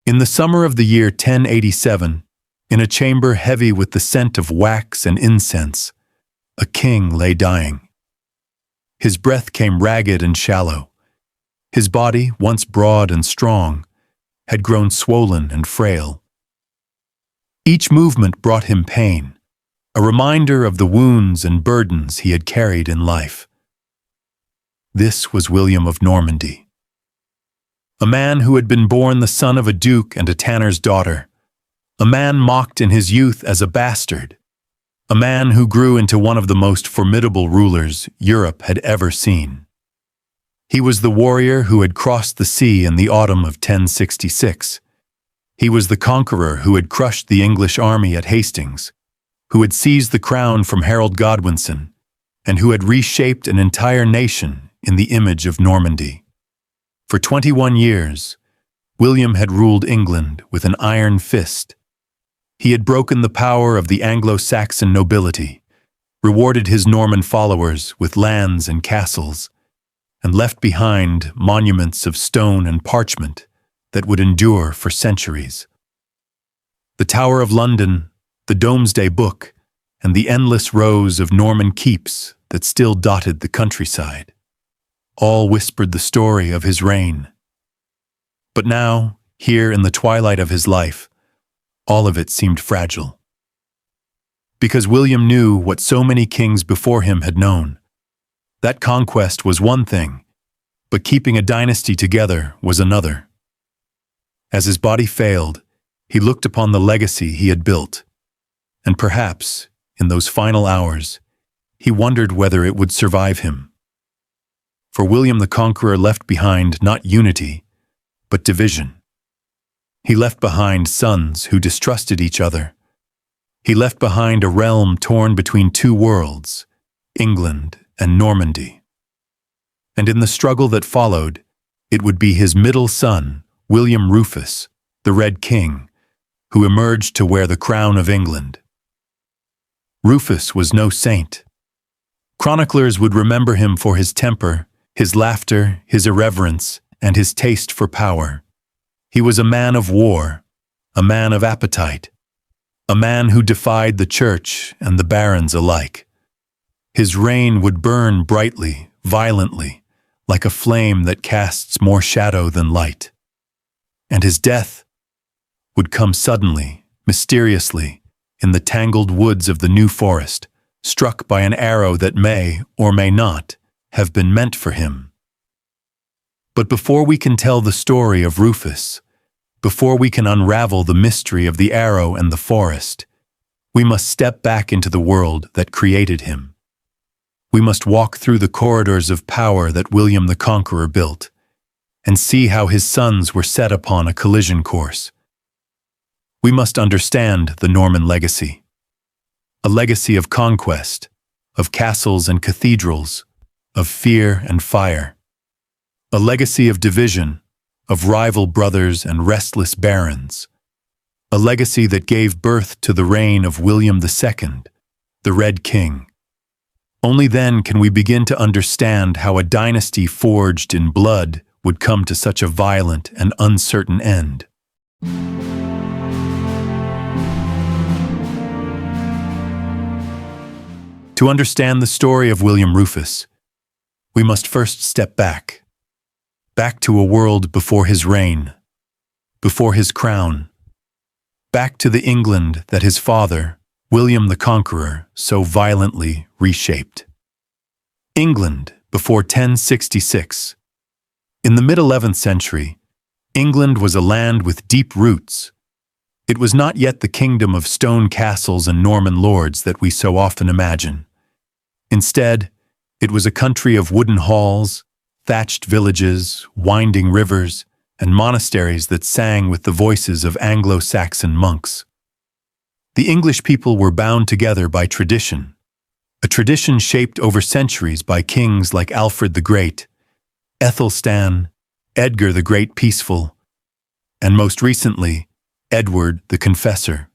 In the summer of the year 1087, in a chamber heavy with the scent of wax and incense, a king lay dying. His breath came ragged and shallow. His body, once broad and strong, had grown swollen and frail. Each movement brought him pain, a reminder of the wounds and burdens he had carried in life. This was William of Normandy, a man who had been born the son of a duke and a tanner's daughter, a man mocked in his youth as a bastard, a man who grew into one of the most formidable rulers Europe had ever seen. He was the warrior who had crossed the sea in the autumn of 1066. He was the conqueror who had crushed the English army at Hastings, who had seized the crown from Harold Godwinson, and who had reshaped an entire nation in the image of Normandy. For 21 years, William had ruled England with an iron fist. He had broken the power of the Anglo-Saxon nobility, rewarded his Norman followers with lands and castles, and left behind monuments of stone and parchment that would endure for centuries. The Tower of London, the Domesday Book, and the endless rows of Norman keeps that still dotted the countryside, all whispered the story of his reign. But now, here in the twilight of his life, all of it seemed fragile. Because William knew what so many kings before him had known. That conquest was one thing, but keeping a dynasty together was another. As his body failed, he looked upon the legacy he had built, and perhaps, in those final hours, he wondered whether it would survive him. For William the Conqueror left behind not unity, but division. He left behind sons who distrusted each other. He left behind a realm torn between two worlds, England and Normandy. And in the struggle that followed, it would be his middle son, William Rufus, the Red King, who emerged to wear the crown of England. Rufus was no saint. Chroniclers would remember him for his temper, his laughter, his irreverence, and his taste for power. He was a man of war, a man of appetite, a man who defied the church and the barons alike. His reign would burn brightly, violently, like a flame that casts more shadow than light. And his death would come suddenly, mysteriously, in the tangled woods of the New Forest, struck by an arrow that may, or may not, have been meant for him. But before we can tell the story of Rufus, before we can unravel the mystery of the arrow and the forest, we must step back into the world that created him. We must walk through the corridors of power that William the Conqueror built, and see how his sons were set upon a collision course. We must understand the Norman legacy, a legacy of conquest, of castles and cathedrals, of fear and fire, a legacy of division, of rival brothers and restless barons, a legacy that gave birth to the reign of William II, the Red King. Only then can we begin to understand how a dynasty forged in blood would come to such a violent and uncertain end. To understand the story of William Rufus, we must first step back to a world before his reign, before his crown, back to the England that his father, William the Conqueror, so violently reshaped. England before 1066. In the mid-11th century, England was a land with deep roots. It was not yet the kingdom of stone castles and Norman lords that we so often imagine. Instead, it was a country of wooden halls, thatched villages, winding rivers, and monasteries that sang with the voices of Anglo-Saxon monks. The English people were bound together by tradition, a tradition shaped over centuries by kings like Alfred the Great, Ethelstan, Edgar the Great Peaceful, and most recently, Edward the Confessor.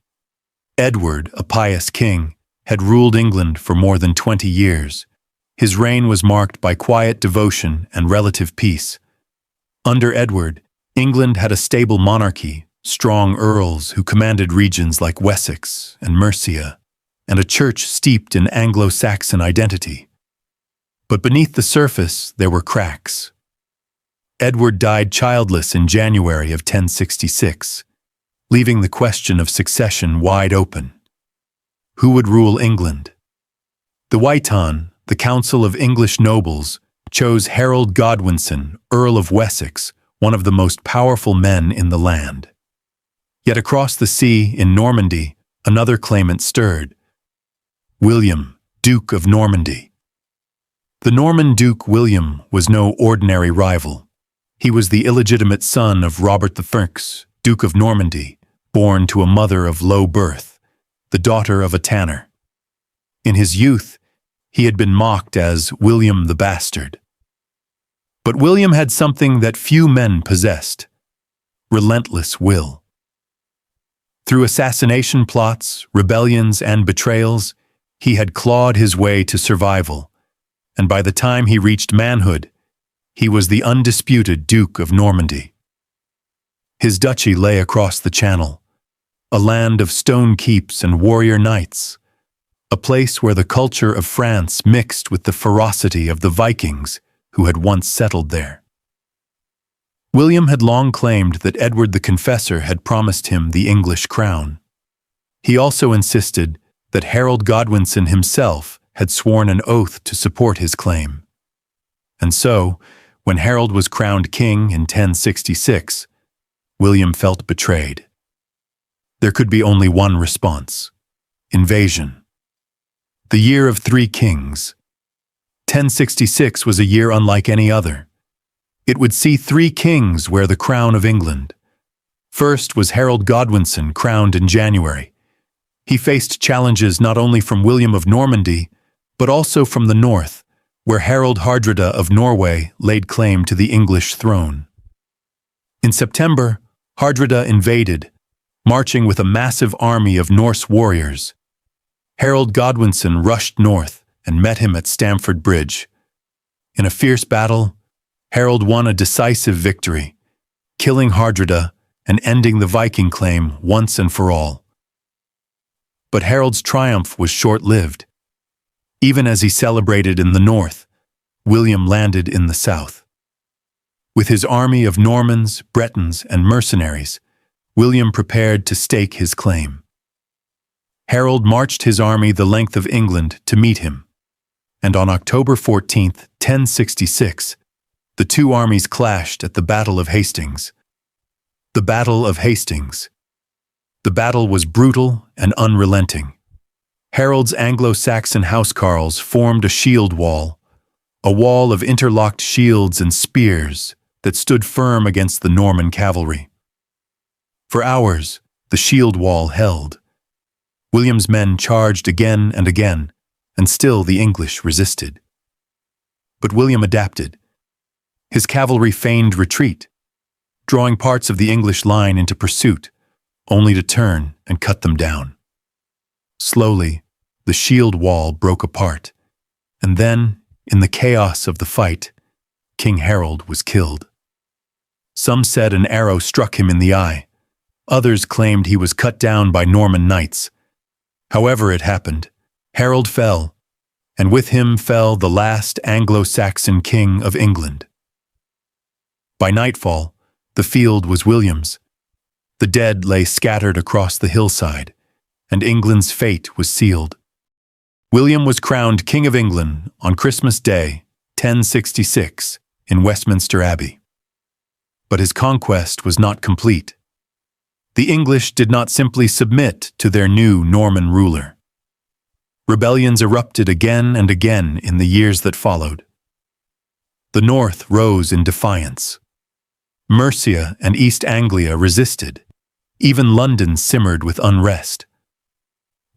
Edward, a pious king, had ruled England for more than 20 years. His reign was marked by quiet devotion and relative peace. Under Edward, England had a stable monarchy, strong earls who commanded regions like Wessex and Mercia, and a church steeped in Anglo-Saxon identity. But beneath the surface, there were cracks. Edward died childless in January of 1066, leaving the question of succession wide open. Who would rule England? The Witan, the Council of English Nobles, chose Harold Godwinson, Earl of Wessex, one of the most powerful men in the land. Yet across the sea, in Normandy, another claimant stirred. William, Duke of Normandy. The Norman Duke William was no ordinary rival. He was the illegitimate son of Robert I, Duke of Normandy, born to a mother of low birth, the daughter of a tanner. In his youth, he had been mocked as William the Bastard. But William had something that few men possessed: relentless will. Through assassination plots, rebellions, and betrayals, he had clawed his way to survival, and by the time he reached manhood, he was the undisputed Duke of Normandy. His duchy lay across the Channel, a land of stone keeps and warrior knights, a place where the culture of France mixed with the ferocity of the Vikings who had once settled there. William had long claimed that Edward the Confessor had promised him the English crown. He also insisted that Harold Godwinson himself had sworn an oath to support his claim. And so, when Harold was crowned king in 1066, William felt betrayed. There could be only one response: invasion. The year of 3 kings. 1066 was a year unlike any other. It would see 3 kings wear the crown of England. First was Harold Godwinson, crowned in January. He faced challenges not only from William of Normandy, but also from the north, where Harold Hardrada of Norway laid claim to the English throne. In September, Hardrada invaded, marching with a massive army of Norse warriors. Harold Godwinson rushed north and met him at Stamford Bridge. In a fierce battle, Harold won a decisive victory, killing Hardrada and ending the Viking claim once and for all. But Harold's triumph was short-lived. Even as he celebrated in the north, William landed in the south. With his army of Normans, Bretons, and mercenaries, William prepared to stake his claim. Harold marched his army the length of England to meet him, and on October 14, 1066, the 2 armies clashed at the Battle of Hastings. The Battle of Hastings. The battle was brutal and unrelenting. Harold's Anglo-Saxon housecarls formed a shield wall, a wall of interlocked shields and spears that stood firm against the Norman cavalry. For hours, the shield wall held. William's men charged again and again, and still the English resisted. But William adapted. His cavalry feigned retreat, drawing parts of the English line into pursuit, only to turn and cut them down. Slowly, the shield wall broke apart, and then, in the chaos of the fight, King Harold was killed. Some said an arrow struck him in the eye. Others claimed he was cut down by Norman knights. However it happened, Harold fell, and with him fell the last Anglo-Saxon king of England. By nightfall, the field was William's. The dead lay scattered across the hillside, and England's fate was sealed. William was crowned King of England on Christmas Day, 1066, in Westminster Abbey. But his conquest was not complete. The English did not simply submit to their new Norman ruler. Rebellions erupted again and again in the years that followed. The North rose in defiance. Mercia and East Anglia resisted. Even London simmered with unrest.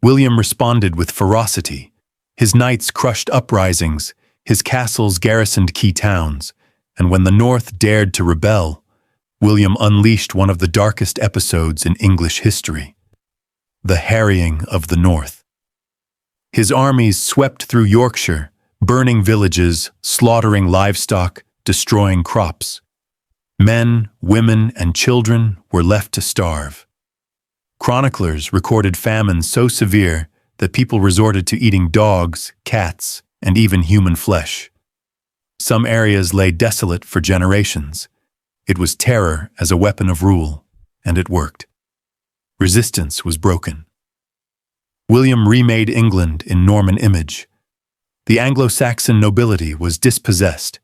William responded with ferocity. His knights crushed uprisings, his castles garrisoned key towns, and when the North dared to rebel, William unleashed one of the darkest episodes in English history: the harrying of the North. His armies swept through Yorkshire, burning villages, slaughtering livestock, destroying crops. Men, women, and children were left to starve. Chroniclers recorded famines so severe that people resorted to eating dogs, cats, and even human flesh. Some areas lay desolate for generations. It was terror as a weapon of rule, and it worked. Resistance was broken. William remade England in Norman image. The Anglo-Saxon nobility was dispossessed,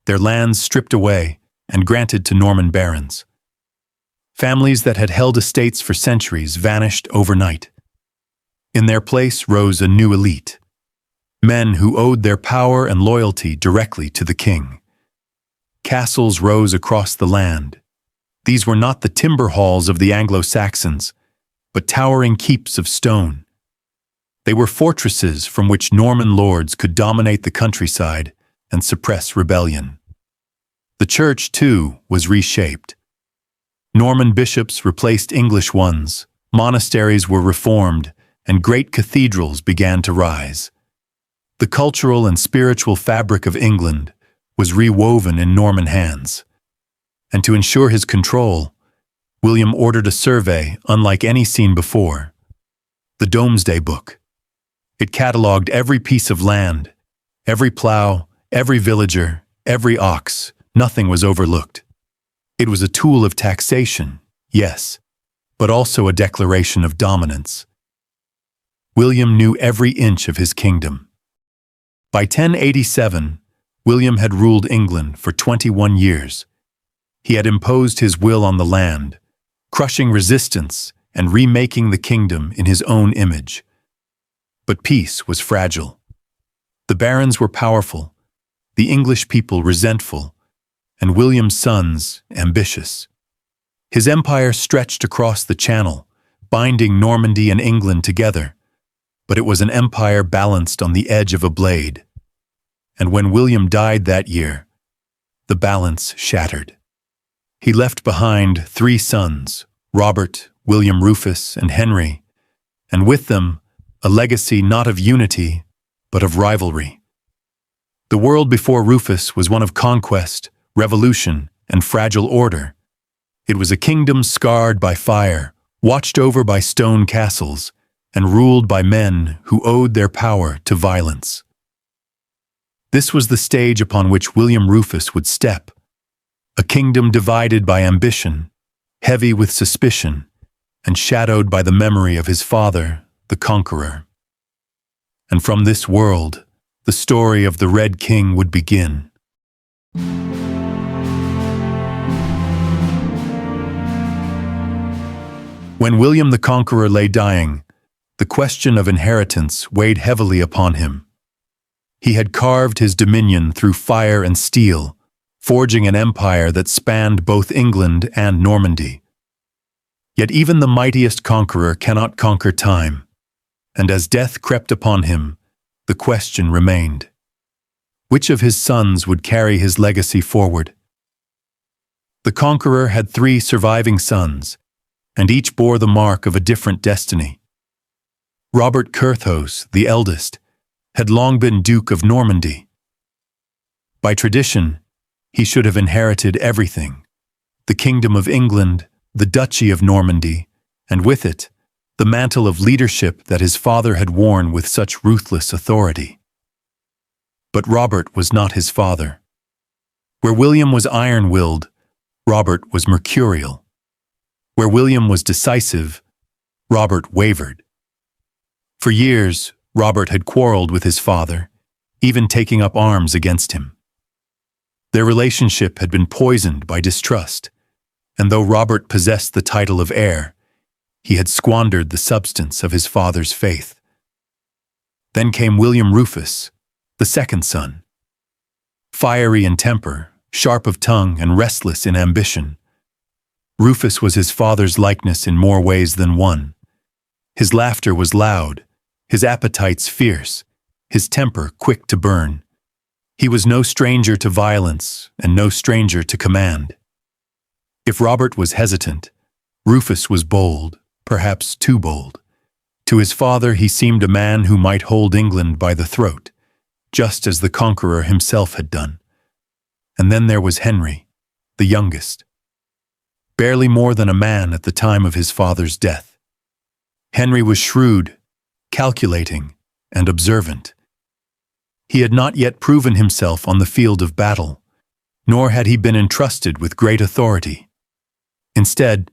their lands stripped away and granted to Norman barons. Families that had held estates for centuries vanished overnight. In their place rose a new elite, men who owed their power and loyalty directly to the king. Castles rose across the land. These were not the timber halls of the Anglo-Saxons, but towering keeps of stone. They were fortresses from which Norman lords could dominate the countryside and suppress rebellion. The church, too, was reshaped. Norman bishops replaced English ones, monasteries were reformed, and great cathedrals began to rise. The cultural and spiritual fabric of England was rewoven in Norman hands. And to ensure his control, William ordered a survey unlike any seen before, the Domesday Book. It catalogued every piece of land, every plow, every villager, every ox. Nothing was overlooked. It was a tool of taxation, yes, but also a declaration of dominance. William knew every inch of his kingdom. By 1087, William had ruled England for 21 years. He had imposed his will on the land, crushing resistance and remaking the kingdom in his own image. But peace was fragile. The barons were powerful, the English people resentful, and William's sons ambitious. His empire stretched across the Channel, binding Normandy and England together, but it was an empire balanced on the edge of a blade. And when William died that year, the balance shattered. He left behind 3 sons, Robert, William Rufus, and Henry, and with them, a legacy not of unity, but of rivalry. The world before Rufus was one of conquest, revolution, and fragile order. It was a kingdom scarred by fire, watched over by stone castles, and ruled by men who owed their power to violence. This was the stage upon which William Rufus would step, a kingdom divided by ambition, heavy with suspicion, and shadowed by the memory of his father, the Conqueror. And from this world, the story of the Red King would begin. When William the Conqueror lay dying, the question of inheritance weighed heavily upon him. He had carved his dominion through fire and steel, forging an empire that spanned both England and Normandy. Yet even the mightiest conqueror cannot conquer time, and as death crept upon him, the question remained. Which of his sons would carry his legacy forward? The conqueror had 3 surviving sons, and each bore the mark of a different destiny. Robert Curthose, the eldest, had long been Duke of Normandy. By tradition, he should have inherited everything: the Kingdom of England, the Duchy of Normandy, and with it, the mantle of leadership that his father had worn with such ruthless authority. But Robert was not his father. Where William was iron-willed, Robert was mercurial. Where William was decisive, Robert wavered. For years, Robert had quarreled with his father, even taking up arms against him. Their relationship had been poisoned by distrust, and though Robert possessed the title of heir, he had squandered the substance of his father's faith. Then came William Rufus, the second son. Fiery in temper, sharp of tongue, and restless in ambition, Rufus was his father's likeness in more ways than one. His laughter was loud, his appetites fierce, his temper quick to burn. He was no stranger to violence and no stranger to command. If Robert was hesitant, Rufus was bold, perhaps too bold. To his father he seemed a man who might hold England by the throat, just as the Conqueror himself had done. And then there was Henry, the youngest. barely more than a man at the time of his father's death. Henry was shrewd, calculating, and observant. He had not yet proven himself on the field of battle, nor had he been entrusted with great authority. Instead,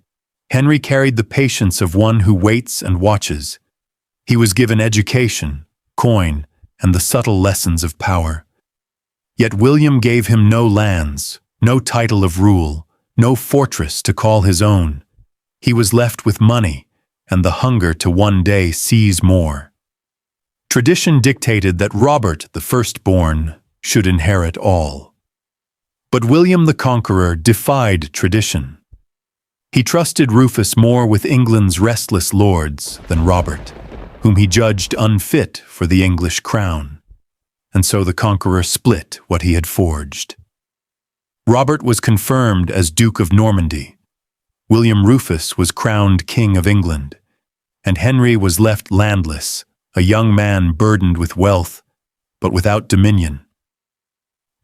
Henry carried the patience of one who waits and watches. He was given education, coin, and the subtle lessons of power. Yet William gave him no lands, no title of rule, no fortress to call his own. He was left with money and the hunger to one day seize more. Tradition dictated that Robert, the firstborn, should inherit all. But William the Conqueror defied tradition. He trusted Rufus more with England's restless lords than Robert, whom he judged unfit for the English crown. And so the Conqueror split what he had forged. Robert was confirmed as Duke of Normandy. William Rufus was crowned King of England, and Henry was left landless, a young man burdened with wealth, but without dominion.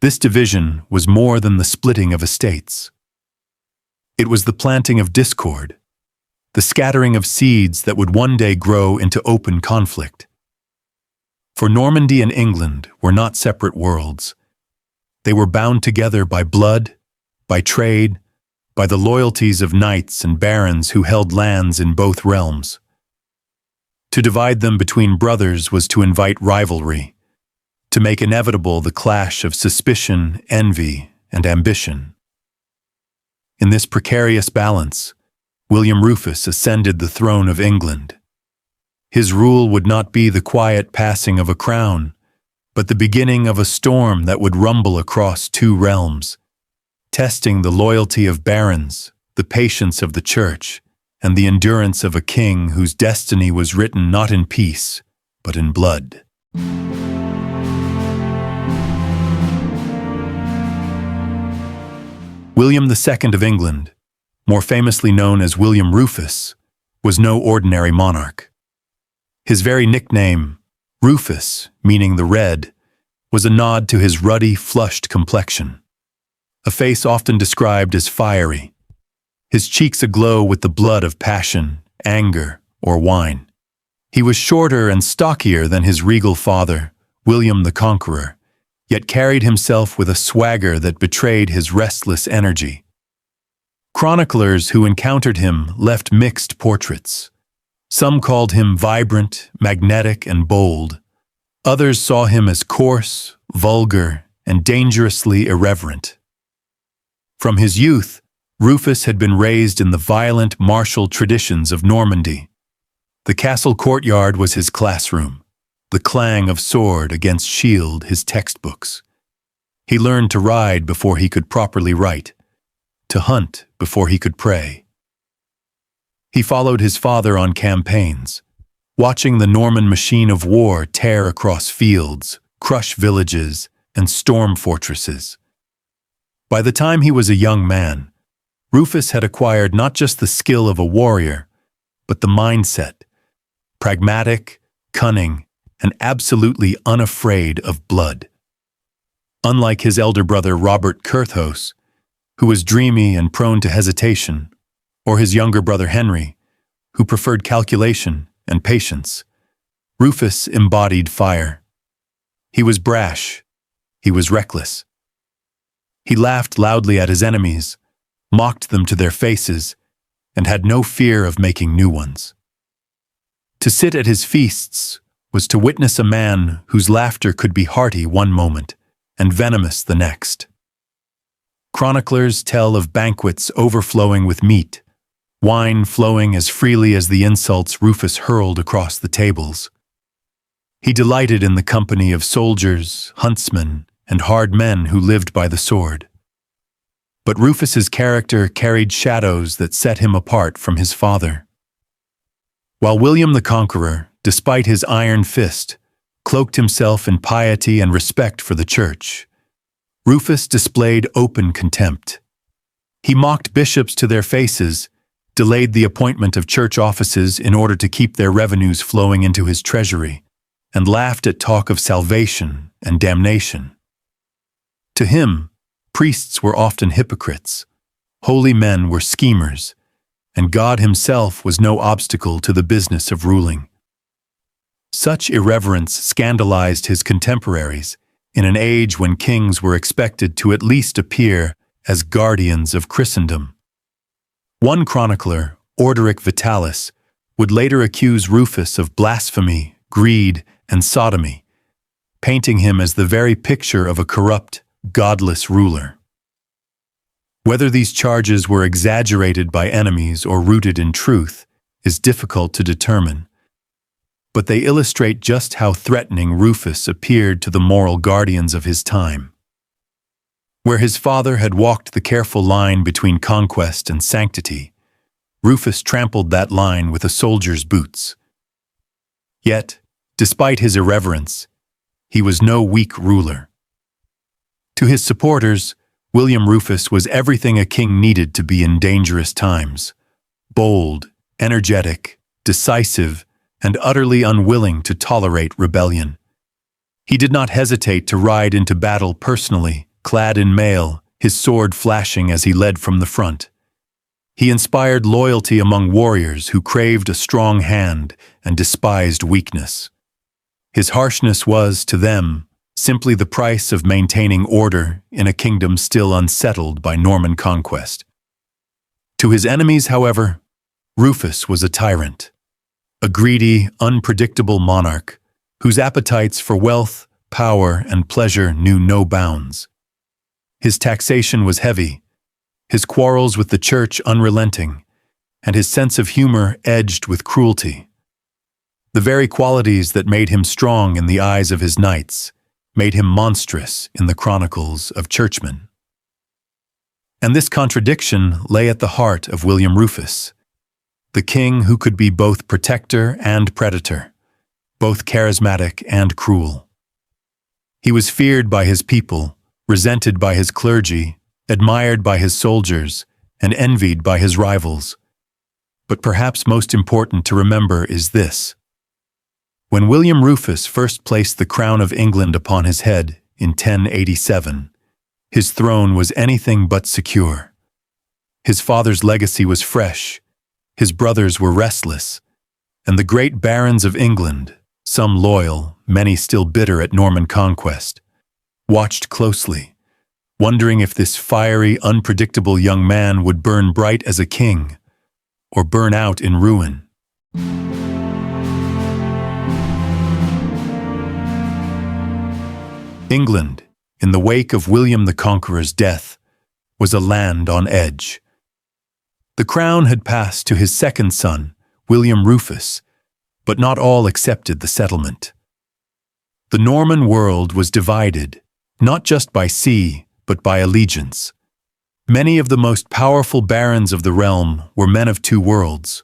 This division was more than the splitting of estates. It was the planting of discord, the scattering of seeds that would one day grow into open conflict. For Normandy and England were not separate worlds. They were bound together by blood, by trade, by the loyalties of knights and barons who held lands in both realms. To divide them between brothers was to invite rivalry, to make inevitable the clash of suspicion, envy, and ambition. In this precarious balance, William Rufus ascended the throne of England. His rule would not be the quiet passing of a crown, but the beginning of a storm that would rumble across two realms, testing the loyalty of barons, the patience of the church, and the endurance of a king whose destiny was written not in peace, but in blood. William II of England, more famously known as William Rufus, was no ordinary monarch. His very nickname, Rufus, meaning the red, was a nod to his ruddy, flushed complexion, a face often described as fiery, his cheeks aglow with the blood of passion, anger, or wine. He was shorter and stockier than his regal father, William the Conqueror, yet carried himself with a swagger that betrayed his restless energy. Chroniclers who encountered him left mixed portraits. Some called him vibrant, magnetic, and bold. Others saw him as coarse, vulgar, and dangerously irreverent. From his youth, Rufus had been raised in the violent martial traditions of Normandy. The castle courtyard was his classroom, the clang of sword against shield his textbooks. He learned to ride before he could properly write, to hunt before he could pray. He followed his father on campaigns, watching the Norman machine of war tear across fields, crush villages, and storm fortresses. By the time he was a young man, Rufus had acquired not just the skill of a warrior, but the mindset, pragmatic, cunning, and absolutely unafraid of blood. Unlike his elder brother Robert Curthose, who was dreamy and prone to hesitation, or his younger brother Henry, who preferred calculation and patience, Rufus embodied fire. He was brash. He was reckless. He laughed loudly at his enemies, mocked them to their faces, and had no fear of making new ones. To sit at his feasts was to witness a man whose laughter could be hearty one moment and venomous the next. Chroniclers tell of banquets overflowing with meat, wine flowing as freely as the insults Rufus hurled across the tables. He delighted in the company of soldiers, huntsmen, and hard men who lived by the sword. But Rufus's character carried shadows that set him apart from his father. While William the Conqueror, despite his iron fist, cloaked himself in piety and respect for the church, Rufus displayed open contempt. He mocked bishops to their faces, delayed the appointment of church offices in order to keep their revenues flowing into his treasury, and laughed at talk of salvation and damnation. To him, priests were often hypocrites, holy men were schemers, and God himself was no obstacle to the business of ruling. Such irreverence scandalized his contemporaries in an age when kings were expected to at least appear as guardians of Christendom. One chronicler, Orderic Vitalis, would later accuse Rufus of blasphemy, greed, and sodomy, painting him as the very picture of a corrupt, godless ruler. Whether these charges were exaggerated by enemies or rooted in truth is difficult to determine, but they illustrate just how threatening Rufus appeared to the moral guardians of his time. Where his father had walked the careful line between conquest and sanctity, Rufus trampled that line with a soldier's boots. Yet, despite his irreverence, he was no weak ruler. To his supporters, William Rufus was everything a king needed to be in dangerous times: bold, energetic, decisive, and utterly unwilling to tolerate rebellion. He did not hesitate to ride into battle personally, clad in mail, his sword flashing as he led from the front. He inspired loyalty among warriors who craved a strong hand and despised weakness. His harshness was, to them, simply the price of maintaining order in a kingdom still unsettled by Norman conquest. To his enemies, however, Rufus was a tyrant, a greedy, unpredictable monarch whose appetites for wealth, power, and pleasure knew no bounds. His taxation was heavy, his quarrels with the church unrelenting, and his sense of humor edged with cruelty. The very qualities that made him strong in the eyes of his knights made him monstrous in the chronicles of churchmen. And this contradiction lay at the heart of William Rufus, the king who could be both protector and predator, both charismatic and cruel. He was feared by his people, resented by his clergy, admired by his soldiers, and envied by his rivals. But perhaps most important to remember is this: when William Rufus first placed the crown of England upon his head in 1087, his throne was anything but secure. His father's legacy was fresh, his brothers were restless, and the great barons of England, some loyal, many still bitter at Norman conquest, watched closely, wondering if this fiery, unpredictable young man would burn bright as a king or burn out in ruin. England, in the wake of William the Conqueror's death, was a land on edge. The crown had passed to his second son, William Rufus, but not all accepted the settlement. The Norman world was divided, not just by sea, but by allegiance. Many of the most powerful barons of the realm were men of two worlds.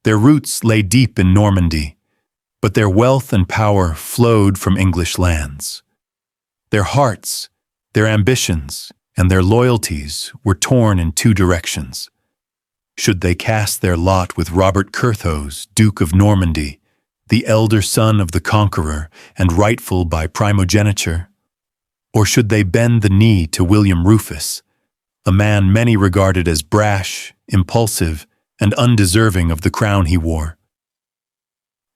Their roots lay deep in Normandy, but their wealth and power flowed from English lands. Their hearts, their ambitions, and their loyalties were torn in two directions. Should they cast their lot with Robert Curthose, Duke of Normandy, the elder son of the Conqueror and rightful by primogeniture? Or should they bend the knee to William Rufus, a man many regarded as brash, impulsive, and undeserving of the crown he wore?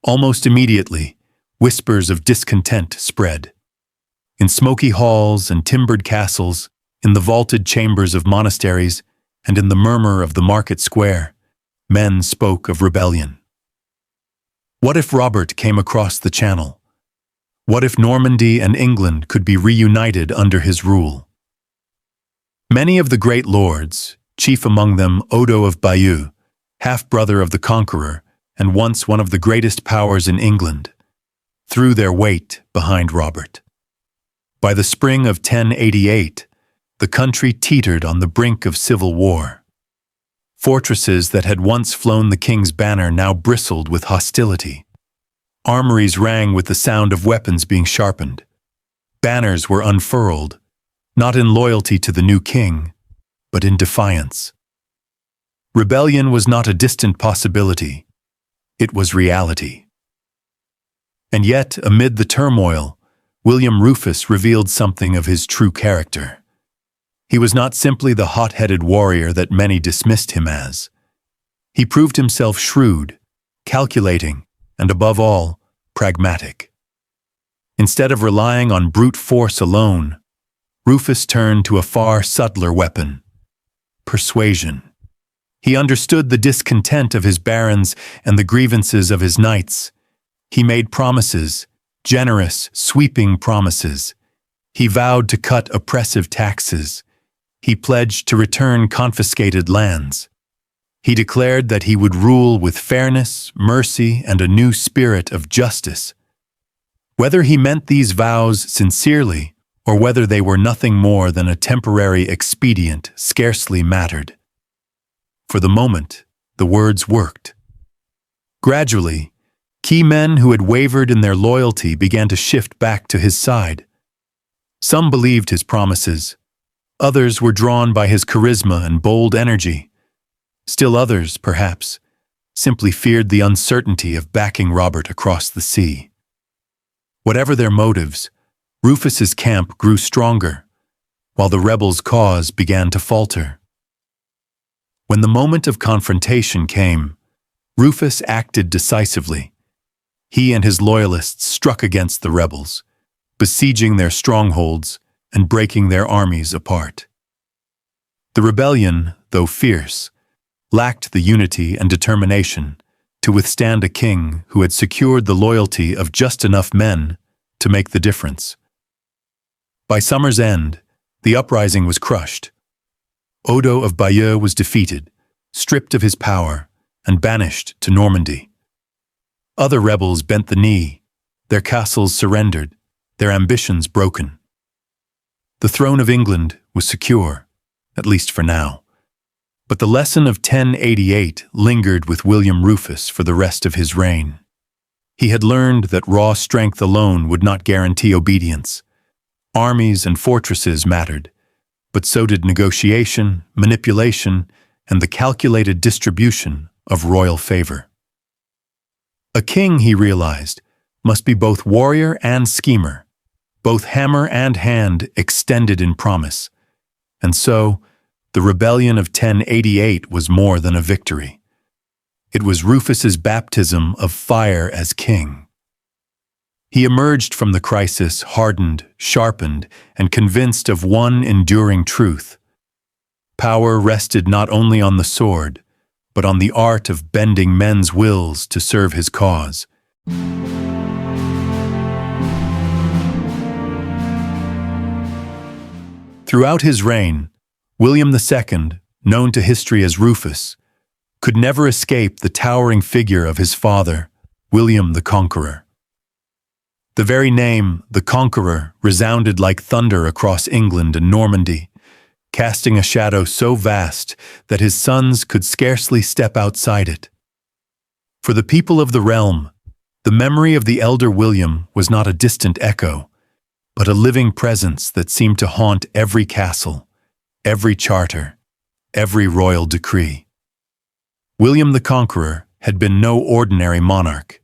Almost immediately, whispers of discontent spread. In smoky halls and timbered castles, in the vaulted chambers of monasteries, and in the murmur of the market square, men spoke of rebellion. What if Robert came across the Channel? What if Normandy and England could be reunited under his rule? Many of the great lords, chief among them Odo of Bayeux, half-brother of the Conqueror, and once one of the greatest powers in England, threw their weight behind Robert. By the spring of 1088, the country teetered on the brink of civil war. Fortresses that had once flown the king's banner now bristled with hostility. Armories rang with the sound of weapons being sharpened. Banners were unfurled, not in loyalty to the new king, but in defiance. Rebellion was not a distant possibility. It was reality. And yet, amid the turmoil, William Rufus revealed something of his true character. He was not simply the hot-headed warrior that many dismissed him as. He proved himself shrewd, calculating, and above all, pragmatic. Instead of relying on brute force alone, Rufus turned to a far subtler weapon: persuasion. He understood the discontent of his barons and the grievances of his knights. He made promises, generous, sweeping promises. He vowed to cut oppressive taxes. He pledged to return confiscated lands. He declared that he would rule with fairness, mercy, and a new spirit of justice. Whether he meant these vows sincerely or whether they were nothing more than a temporary expedient scarcely mattered. For the moment, the words worked. Gradually, key men who had wavered in their loyalty began to shift back to his side. Some believed his promises. Others were drawn by his charisma and bold energy. Still others, perhaps, simply feared the uncertainty of backing Robert across the sea. Whatever their motives, Rufus's camp grew stronger, while the rebels' cause began to falter. When the moment of confrontation came, Rufus acted decisively. He and his loyalists struck against the rebels, besieging their strongholds and breaking their armies apart. The rebellion, though fierce, lacked the unity and determination to withstand a king who had secured the loyalty of just enough men to make the difference. By summer's end, the uprising was crushed. Odo of Bayeux was defeated, stripped of his power, and banished to Normandy. Other rebels bent the knee, their castles surrendered, their ambitions broken. The throne of England was secure, at least for now. But the lesson of 1088 lingered with William Rufus for the rest of his reign. He had learned that raw strength alone would not guarantee obedience. Armies and fortresses mattered, but so did negotiation, manipulation, and the calculated distribution of royal favor. A king, he realized, must be both warrior and schemer, both hammer and hand extended in promise. And so, the rebellion of 1088 was more than a victory. It was Rufus's baptism of fire as king. He emerged from the crisis hardened, sharpened, and convinced of one enduring truth. Power rested not only on the sword, but on the art of bending men's wills to serve his cause. Throughout his reign, William II, known to history as Rufus, could never escape the towering figure of his father, William the Conqueror. The very name, the Conqueror, resounded like thunder across England and Normandy, casting a shadow so vast that his sons could scarcely step outside it. For the people of the realm, the memory of the elder William was not a distant echo, but a living presence that seemed to haunt every castle, every charter, every royal decree. William the Conqueror had been no ordinary monarch.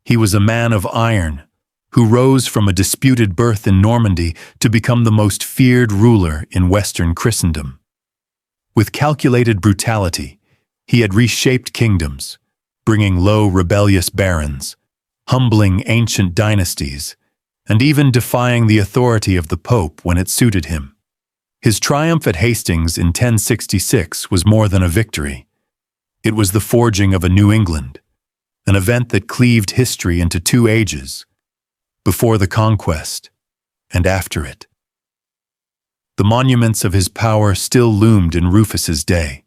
He was a man of iron, who rose from a disputed birth in Normandy to become the most feared ruler in Western Christendom. With calculated brutality, he had reshaped kingdoms, bringing low rebellious barons, humbling ancient dynasties, and even defying the authority of the Pope when it suited him. His triumph at Hastings in 1066 was more than a victory. It was the forging of a new England, an event that cleaved history into two ages, before the conquest and after it. The monuments of his power still loomed in Rufus's day.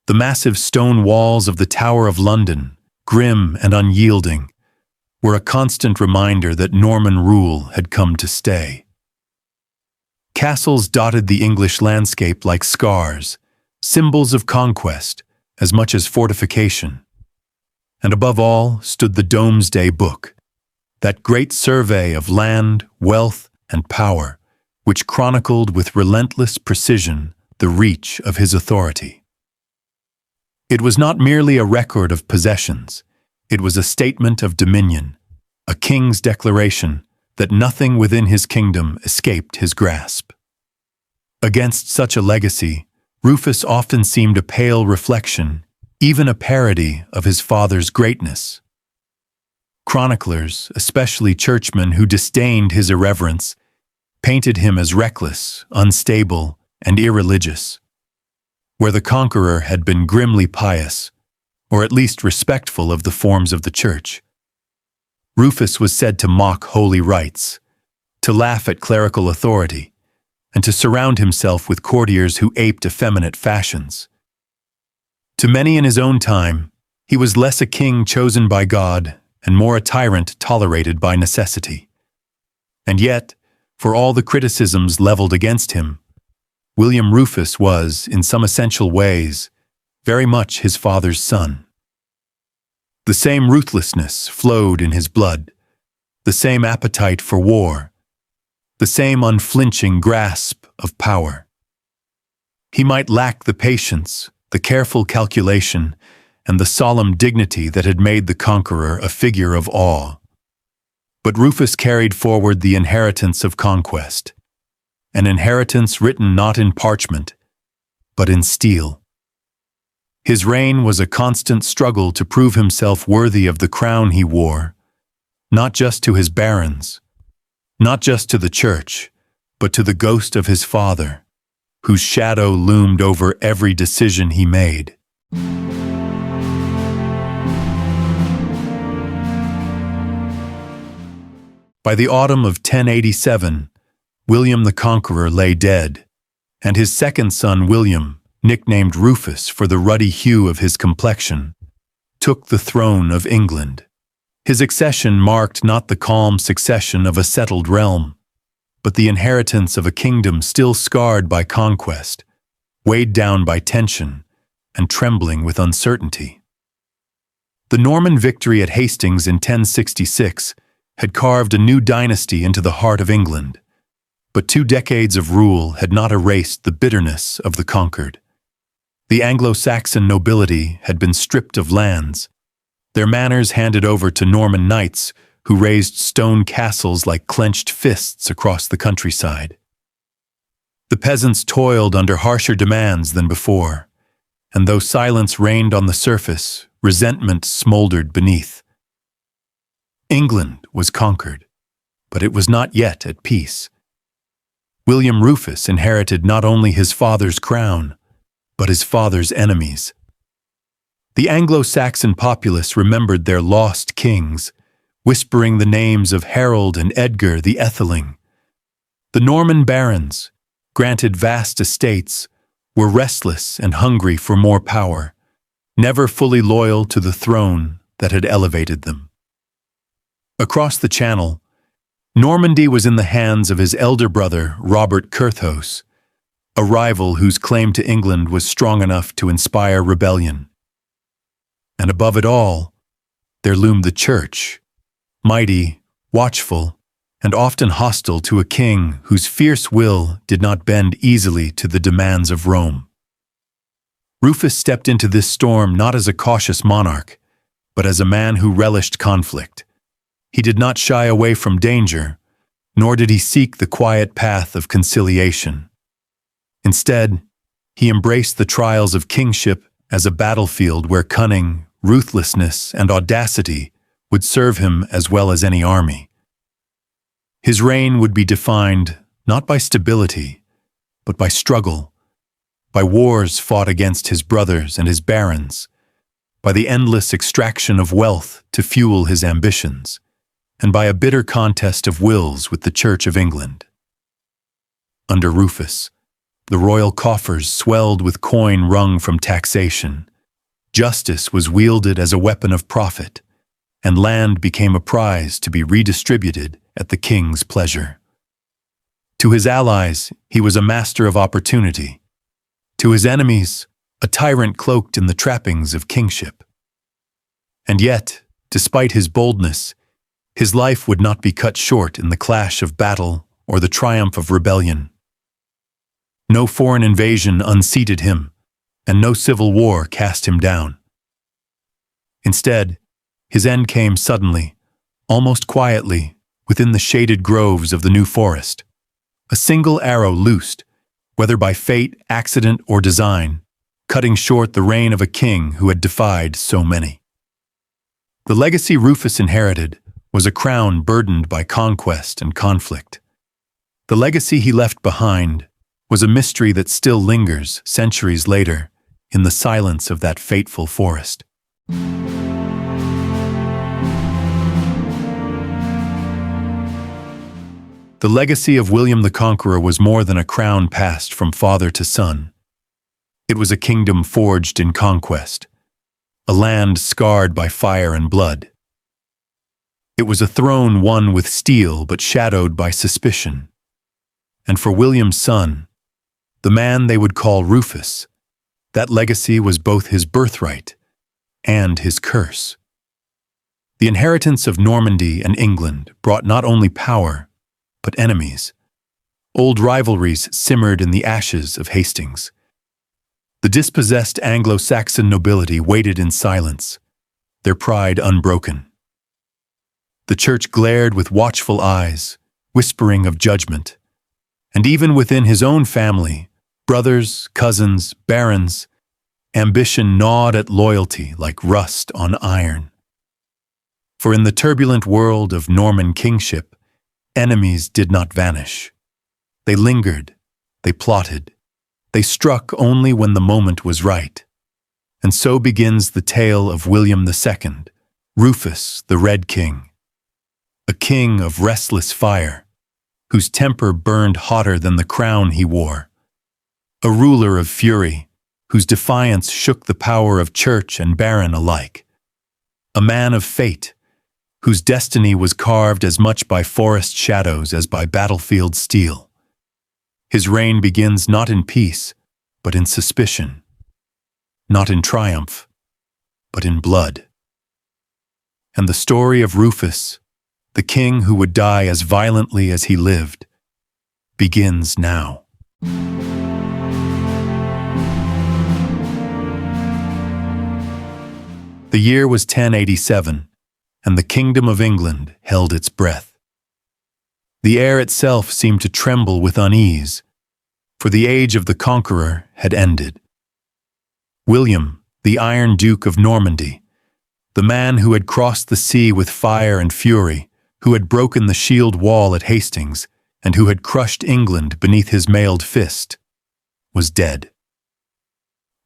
The massive stone walls of the Tower of London, grim and unyielding, were a constant reminder that Norman rule had come to stay. Castles dotted the English landscape like scars, symbols of conquest as much as fortification. And above all stood the Domesday Book, that great survey of land, wealth, and power, which chronicled with relentless precision the reach of his authority. It was not merely a record of possessions, it was a statement of dominion, a king's declaration that nothing within his kingdom escaped his grasp. Against such a legacy, Rufus often seemed a pale reflection, even a parody of his father's greatness. Chroniclers, especially churchmen who disdained his irreverence, painted him as reckless, unstable, and irreligious. Where the conqueror had been grimly pious, or at least respectful of the forms of the church, Rufus was said to mock holy rites, to laugh at clerical authority, and to surround himself with courtiers who aped effeminate fashions. To many in his own time, he was less a king chosen by God and more a tyrant tolerated by necessity. And yet, for all the criticisms leveled against him, William Rufus was, in some essential ways, very much his father's son. The same ruthlessness flowed in his blood, the same appetite for war, the same unflinching grasp of power. He might lack the patience, the careful calculation, and the solemn dignity that had made the conqueror a figure of awe. But Rufus carried forward the inheritance of conquest, an inheritance written not in parchment, but in steel. His reign was a constant struggle to prove himself worthy of the crown he wore, not just to his barons, not just to the church, but to the ghost of his father, whose shadow loomed over every decision he made. By the autumn of 1087, William the Conqueror lay dead, and his second son William, nicknamed Rufus for the ruddy hue of his complexion, took the throne of England. His accession marked not the calm succession of a settled realm, but the inheritance of a kingdom still scarred by conquest, weighed down by tension, and trembling with uncertainty. The Norman victory at Hastings in 1066 had carved a new dynasty into the heart of England, but 2 decades of rule had not erased the bitterness of the conquered. The Anglo-Saxon nobility had been stripped of lands, their manors handed over to Norman knights who raised stone castles like clenched fists across the countryside. The peasants toiled under harsher demands than before, and though silence reigned on the surface, resentment smoldered beneath. England was conquered, but it was not yet at peace. William Rufus inherited not only his father's crown, but his father's enemies. The Anglo-Saxon populace remembered their lost kings, whispering the names of Harold and Edgar the Etheling. The Norman barons, granted vast estates, were restless and hungry for more power, never fully loyal to the throne that had elevated them. Across the Channel, Normandy was in the hands of his elder brother, Robert Curthose, a rival whose claim to England was strong enough to inspire rebellion. And above it all, there loomed the Church, mighty, watchful, and often hostile to a king whose fierce will did not bend easily to the demands of Rome. Rufus stepped into this storm not as a cautious monarch, but as a man who relished conflict. He did not shy away from danger, nor did he seek the quiet path of conciliation. Instead, he embraced the trials of kingship as a battlefield where cunning, ruthlessness, and audacity would serve him as well as any army. His reign would be defined not by stability, but by struggle, by wars fought against his brothers and his barons, by the endless extraction of wealth to fuel his ambitions, and by a bitter contest of wills with the Church of England. Under Rufus, the royal coffers swelled with coin wrung from taxation, justice was wielded as a weapon of profit, and land became a prize to be redistributed at the king's pleasure. To his allies, he was a master of opportunity. To his enemies, a tyrant cloaked in the trappings of kingship. And yet, despite his boldness, his life would not be cut short in the clash of battle or the triumph of rebellion. No foreign invasion unseated him, and no civil war cast him down. Instead, his end came suddenly, almost quietly, within the shaded groves of the New Forest. A single arrow loosed, whether by fate, accident, or design, cutting short the reign of a king who had defied so many. The legacy Rufus inherited was a crown burdened by conquest and conflict. The legacy he left behind was a mystery that still lingers centuries later in the silence of that fateful forest. The legacy of William the Conqueror was more than a crown passed from father to son. It was a kingdom forged in conquest, a land scarred by fire and blood. It was a throne won with steel but shadowed by suspicion. And for William's son, the man they would call Rufus, that legacy was both his birthright and his curse. The inheritance of Normandy and England brought not only power, but enemies. Old rivalries simmered in the ashes of Hastings. The dispossessed Anglo-Saxon nobility waited in silence, their pride unbroken. The church glared with watchful eyes, whispering of judgment. And even within his own family, brothers, cousins, barons, ambition gnawed at loyalty like rust on iron. For in the turbulent world of Norman kingship, enemies did not vanish. They lingered, they plotted, they struck only when the moment was right. And so begins the tale of William II, Rufus, the Red King. A king of restless fire, whose temper burned hotter than the crown he wore. A ruler of fury, whose defiance shook the power of church and baron alike. A man of fate, whose destiny was carved as much by forest shadows as by battlefield steel. His reign begins not in peace, but in suspicion. Not in triumph, but in blood. And the story of Rufus, the king who would die as violently as he lived, begins now. The year was 1087, and the kingdom of England held its breath. The air itself seemed to tremble with unease, for the age of the conqueror had ended. William, the Iron Duke of Normandy, the man who had crossed the sea with fire and fury, who had broken the shield wall at Hastings, and who had crushed England beneath his mailed fist, was dead.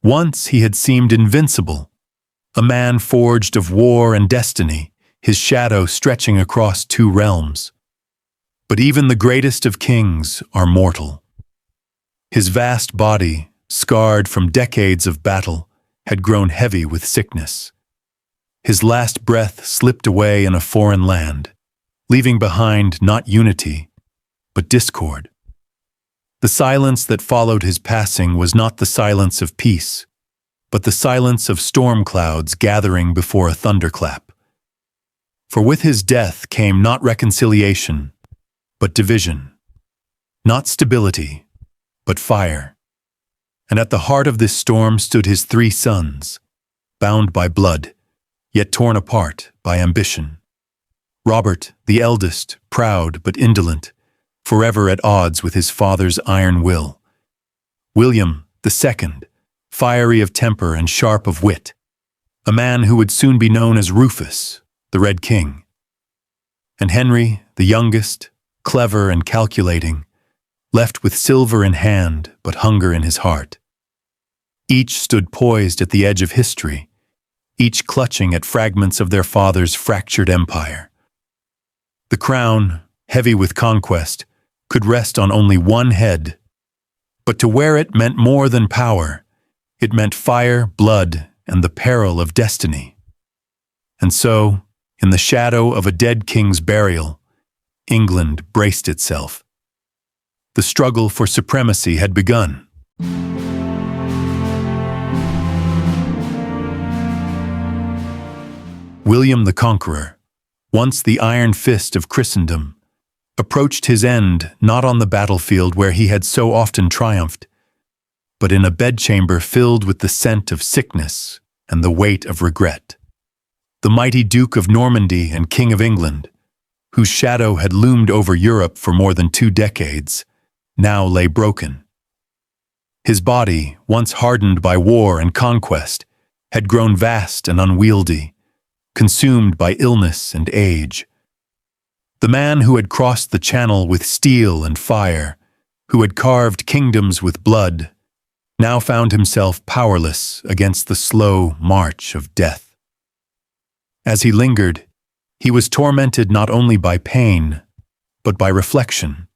Once he had seemed invincible, a man forged of war and destiny, his shadow stretching across two realms. But even the greatest of kings are mortal. His vast body, scarred from decades of battle, had grown heavy with sickness. His last breath slipped away in a foreign land, leaving behind not unity, but discord. The silence that followed his passing was not the silence of peace, but the silence of storm clouds gathering before a thunderclap. For with his death came not reconciliation, but division, not stability, but fire. And at the heart of this storm stood his three sons, bound by blood, yet torn apart by ambition. Robert, the eldest, proud but indolent, forever at odds with his father's iron will. William, the second, fiery of temper and sharp of wit, a man who would soon be known as Rufus, the Red King. And Henry, the youngest, clever and calculating, left with silver in hand but hunger in his heart. Each stood poised at the edge of history, each clutching at fragments of their father's fractured empire. The crown, heavy with conquest, could rest on only one head, but to wear it meant more than power. It meant fire, blood, and the peril of destiny. And so, in the shadow of a dead king's burial, England braced itself. The struggle for supremacy had begun. William the Conqueror, once the iron fist of Christendom, approached his end not on the battlefield where he had so often triumphed, but in a bedchamber filled with the scent of sickness and the weight of regret. The mighty Duke of Normandy and King of England, whose shadow had loomed over Europe for more than 2 decades, now lay broken, His body, once hardened by war and conquest, had grown vast and unwieldy, consumed by illness and age. The man who had crossed the Channel with steel and fire, who had carved kingdoms with blood, now found himself powerless against the slow march of death. As he lingered, he was tormented not only by pain, but by reflection.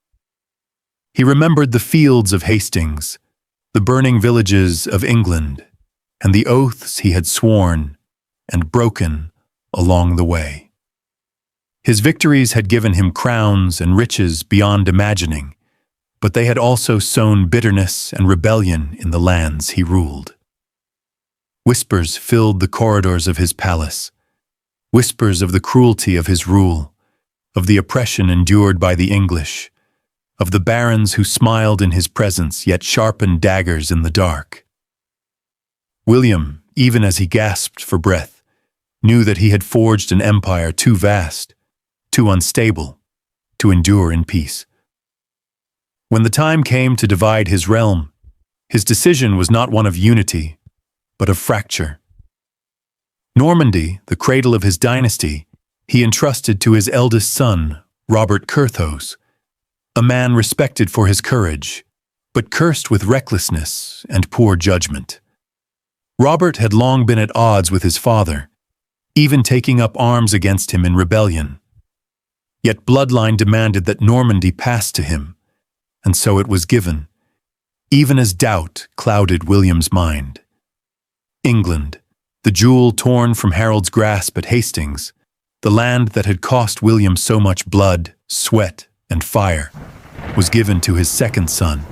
He remembered the fields of Hastings, the burning villages of England, and the oaths he had sworn and broken along the way. His victories had given him crowns and riches beyond imagining, but they had also sown bitterness and rebellion in the lands he ruled. Whispers filled the corridors of his palace, whispers of the cruelty of his rule, of the oppression endured by the English, of the barons who smiled in his presence yet sharpened daggers in the dark. William, even as he gasped for breath, knew that he had forged an empire too vast, too unstable, to endure in peace. When the time came to divide his realm, his decision was not one of unity, but of fracture. Normandy, the cradle of his dynasty, he entrusted to his eldest son, Robert Curthose, a man respected for his courage, but cursed with recklessness and poor judgment. Robert had long been at odds with his father, even taking up arms against him in rebellion. Yet bloodline demanded that Normandy pass to him, and so it was given, even as doubt clouded William's mind. England, the jewel torn from Harold's grasp at Hastings, the land that had cost William so much blood, sweat, and fire, was given to his second son.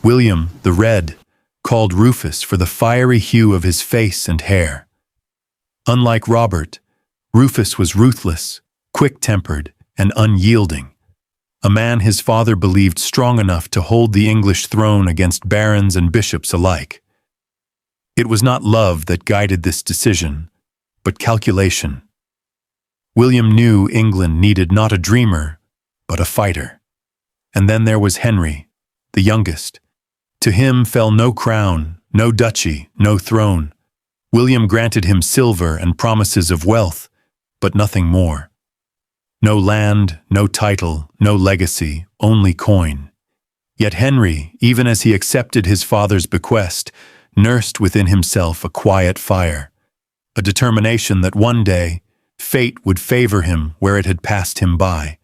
William, the Red, called Rufus for the fiery hue of his face and hair. Unlike Robert, Rufus was ruthless, quick-tempered, and unyielding, a man his father believed strong enough to hold the English throne against barons and bishops alike. It was not love that guided this decision, but calculation. William knew England needed not a dreamer, but a fighter. And then there was Henry, the youngest. To him fell no crown, no duchy, no throne. William granted him silver and promises of wealth, but nothing more. No land, no title, no legacy, only coin. Yet Henry, even as he accepted his father's bequest, nursed within himself a quiet fire, a determination that one day fate would favor him where it had passed him by.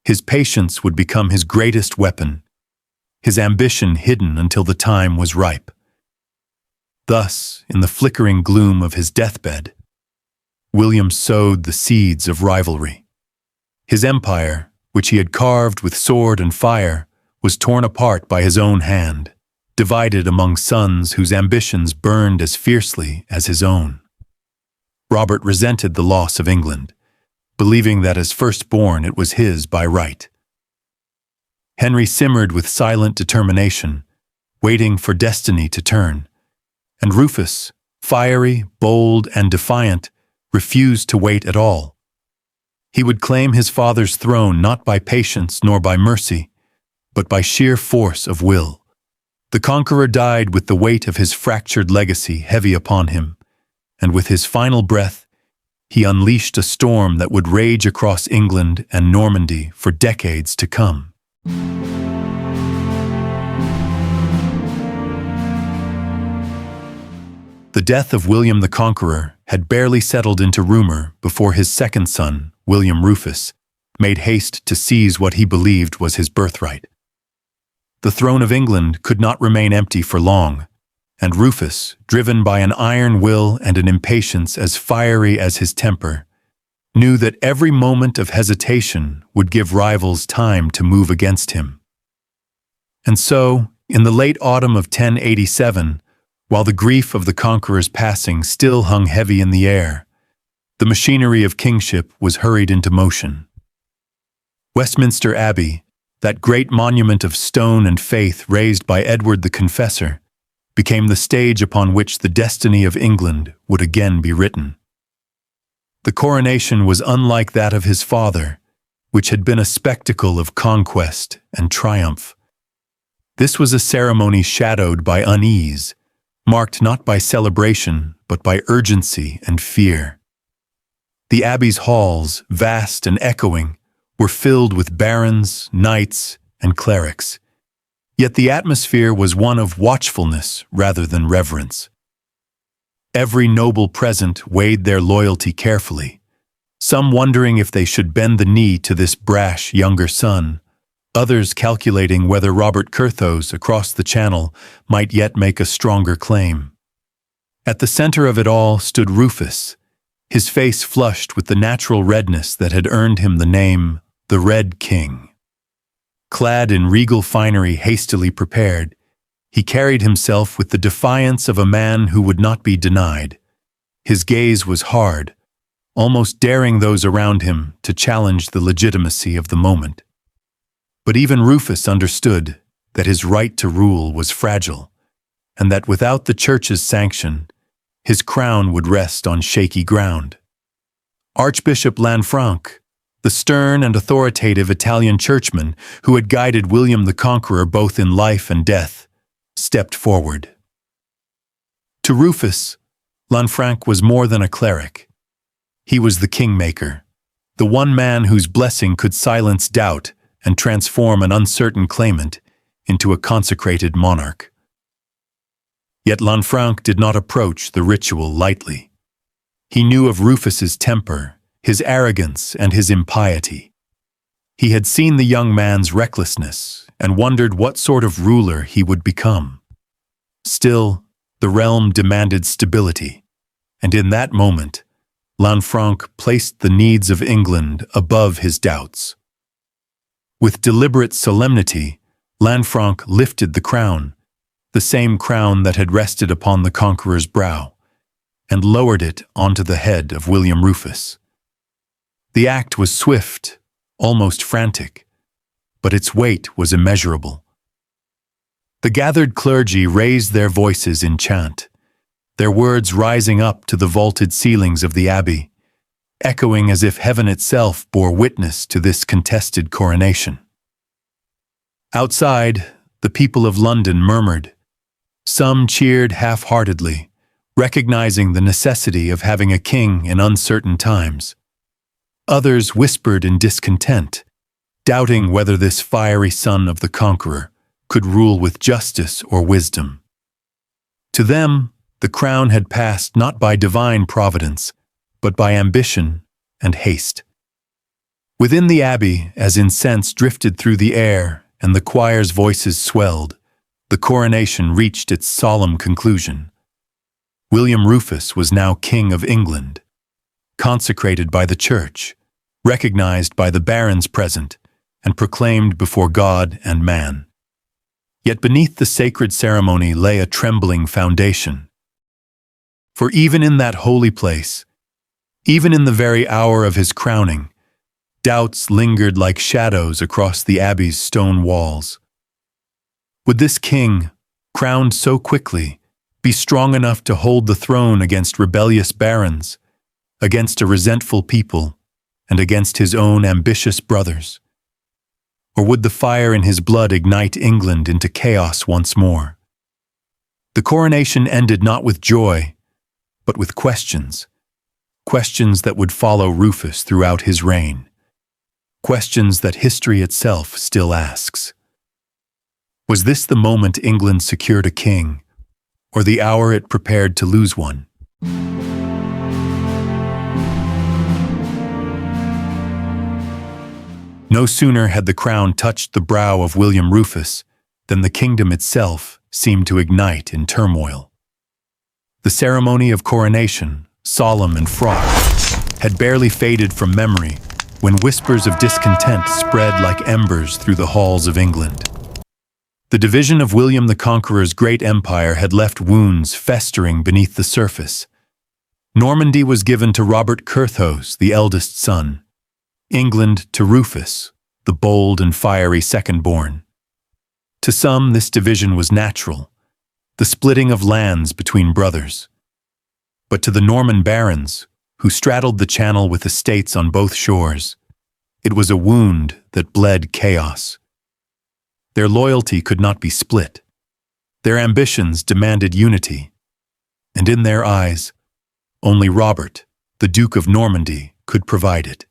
His patience would become his greatest weapon, his ambition hidden until the time was ripe. Thus, in the flickering gloom of his deathbed, William sowed the seeds of rivalry. His empire, which he had carved with sword and fire, was torn apart by his own hand, divided among sons whose ambitions burned as fiercely as his own. Robert resented the loss of England, believing that as firstborn it was his by right. Henry simmered with silent determination, waiting for destiny to turn, and Rufus, fiery, bold, and defiant, refused to wait at all. He would claim his father's throne not by patience nor by mercy, but by sheer force of will. The conqueror died with the weight of his fractured legacy heavy upon him, and with his final breath, he unleashed a storm that would rage across England and Normandy for decades to come. The death of William the Conqueror had barely settled into rumor before his second son, William Rufus, made haste to seize what he believed was his birthright. The throne of England could not remain empty for long, and Rufus, driven by an iron will and an impatience as fiery as his temper, knew that every moment of hesitation would give rivals time to move against him. And so, in the late autumn of 1087, while the grief of the conqueror's passing still hung heavy in the air, the machinery of kingship was hurried into motion. Westminster Abbey, that great monument of stone and faith raised by Edward the Confessor, became the stage upon which the destiny of England would again be written. The coronation was unlike that of his father, which had been a spectacle of conquest and triumph. This was a ceremony shadowed by unease, marked not by celebration, but by urgency and fear. The abbey's halls, vast and echoing, were filled with barons, knights, and clerics. Yet the atmosphere was one of watchfulness rather than reverence. Every noble present weighed their loyalty carefully, some wondering if they should bend the knee to this brash younger son, others calculating whether Robert Curthose across the Channel might yet make a stronger claim. At the center of it all stood Rufus, his face flushed with the natural redness that had earned him the name the Red King. Clad in regal finery hastily prepared, he carried himself with the defiance of a man who would not be denied. His gaze was hard, almost daring those around him to challenge the legitimacy of the moment. But even Rufus understood that his right to rule was fragile, and that without the church's sanction, his crown would rest on shaky ground. Archbishop Lanfranc, the stern and authoritative Italian churchman who had guided William the Conqueror both in life and death, stepped forward. To Rufus, Lanfranc was more than a cleric. He was the kingmaker, the one man whose blessing could silence doubt and transform an uncertain claimant into a consecrated monarch. Yet Lanfranc did not approach the ritual lightly. He knew of Rufus's temper, his arrogance, and his impiety. He had seen the young man's recklessness and wondered what sort of ruler he would become. Still, the realm demanded stability, and in that moment, Lanfranc placed the needs of England above his doubts. With deliberate solemnity, Lanfranc lifted the crown, the same crown that had rested upon the conqueror's brow, and lowered it onto the head of William Rufus. The act was swift, almost frantic, but its weight was immeasurable. The gathered clergy raised their voices in chant, their words rising up to the vaulted ceilings of the abbey, echoing as if heaven itself bore witness to this contested coronation. Outside, the people of London murmured. Some cheered half-heartedly, recognizing the necessity of having a king in uncertain times. Others whispered in discontent, doubting whether this fiery son of the conqueror could rule with justice or wisdom. To them, the crown had passed not by divine providence, but by ambition and haste. Within the abbey, as incense drifted through the air and the choir's voices swelled, the coronation reached its solemn conclusion. William Rufus was now King of England, consecrated by the Church, recognized by the barons present, and proclaimed before God and man. Yet beneath the sacred ceremony lay a trembling foundation. For even in that holy place, even in the very hour of his crowning, doubts lingered like shadows across the abbey's stone walls. Would this king, crowned so quickly, be strong enough to hold the throne against rebellious barons, against a resentful people, and against his own ambitious brothers? Or would the fire in his blood ignite England into chaos once more? The coronation ended not with joy, but with questions. Questions that would follow Rufus throughout his reign. Questions that history itself still asks. Was this the moment England secured a king, or the hour it prepared to lose one? No sooner had the crown touched the brow of William Rufus than the kingdom itself seemed to ignite in turmoil. The ceremony of coronation, solemn and fraught, had barely faded from memory when whispers of discontent spread like embers through the halls of England. The division of William the Conqueror's great empire had left wounds festering beneath the surface. Normandy was given to Robert Curthose, the eldest son. England to Rufus, the bold and fiery second-born. To some, this division was natural, the splitting of lands between brothers. But to the Norman barons, who straddled the Channel with estates on both shores, it was a wound that bled chaos. Their loyalty could not be split. Their ambitions demanded unity, and in their eyes, only Robert, the Duke of Normandy, could provide it.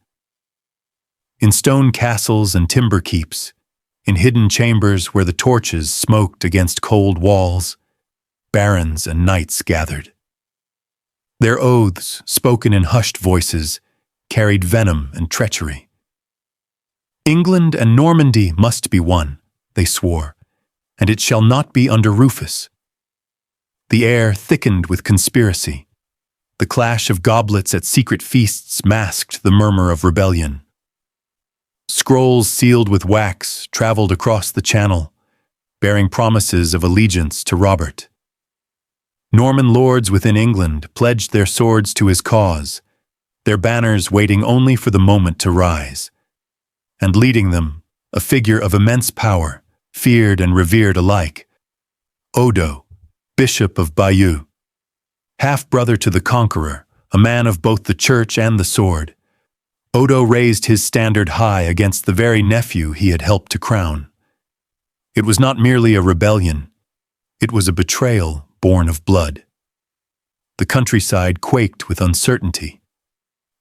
In stone castles and timber keeps, in hidden chambers where the torches smoked against cold walls, barons and knights gathered. Their oaths, spoken in hushed voices, carried venom and treachery. England and Normandy must be one, they swore, and it shall not be under Rufus. The air thickened with conspiracy. The clash of goblets at secret feasts masked the murmur of rebellion. Scrolls sealed with wax traveled across the Channel, bearing promises of allegiance to Robert. Norman lords within England pledged their swords to his cause, their banners waiting only for the moment to rise. And leading them, a figure of immense power, feared and revered alike, Odo, Bishop of Bayeux. Half-brother to the Conqueror, a man of both the church and the sword, Odo raised his standard high against the very nephew he had helped to crown. It was not merely a rebellion, it was a betrayal born of blood. The countryside quaked with uncertainty.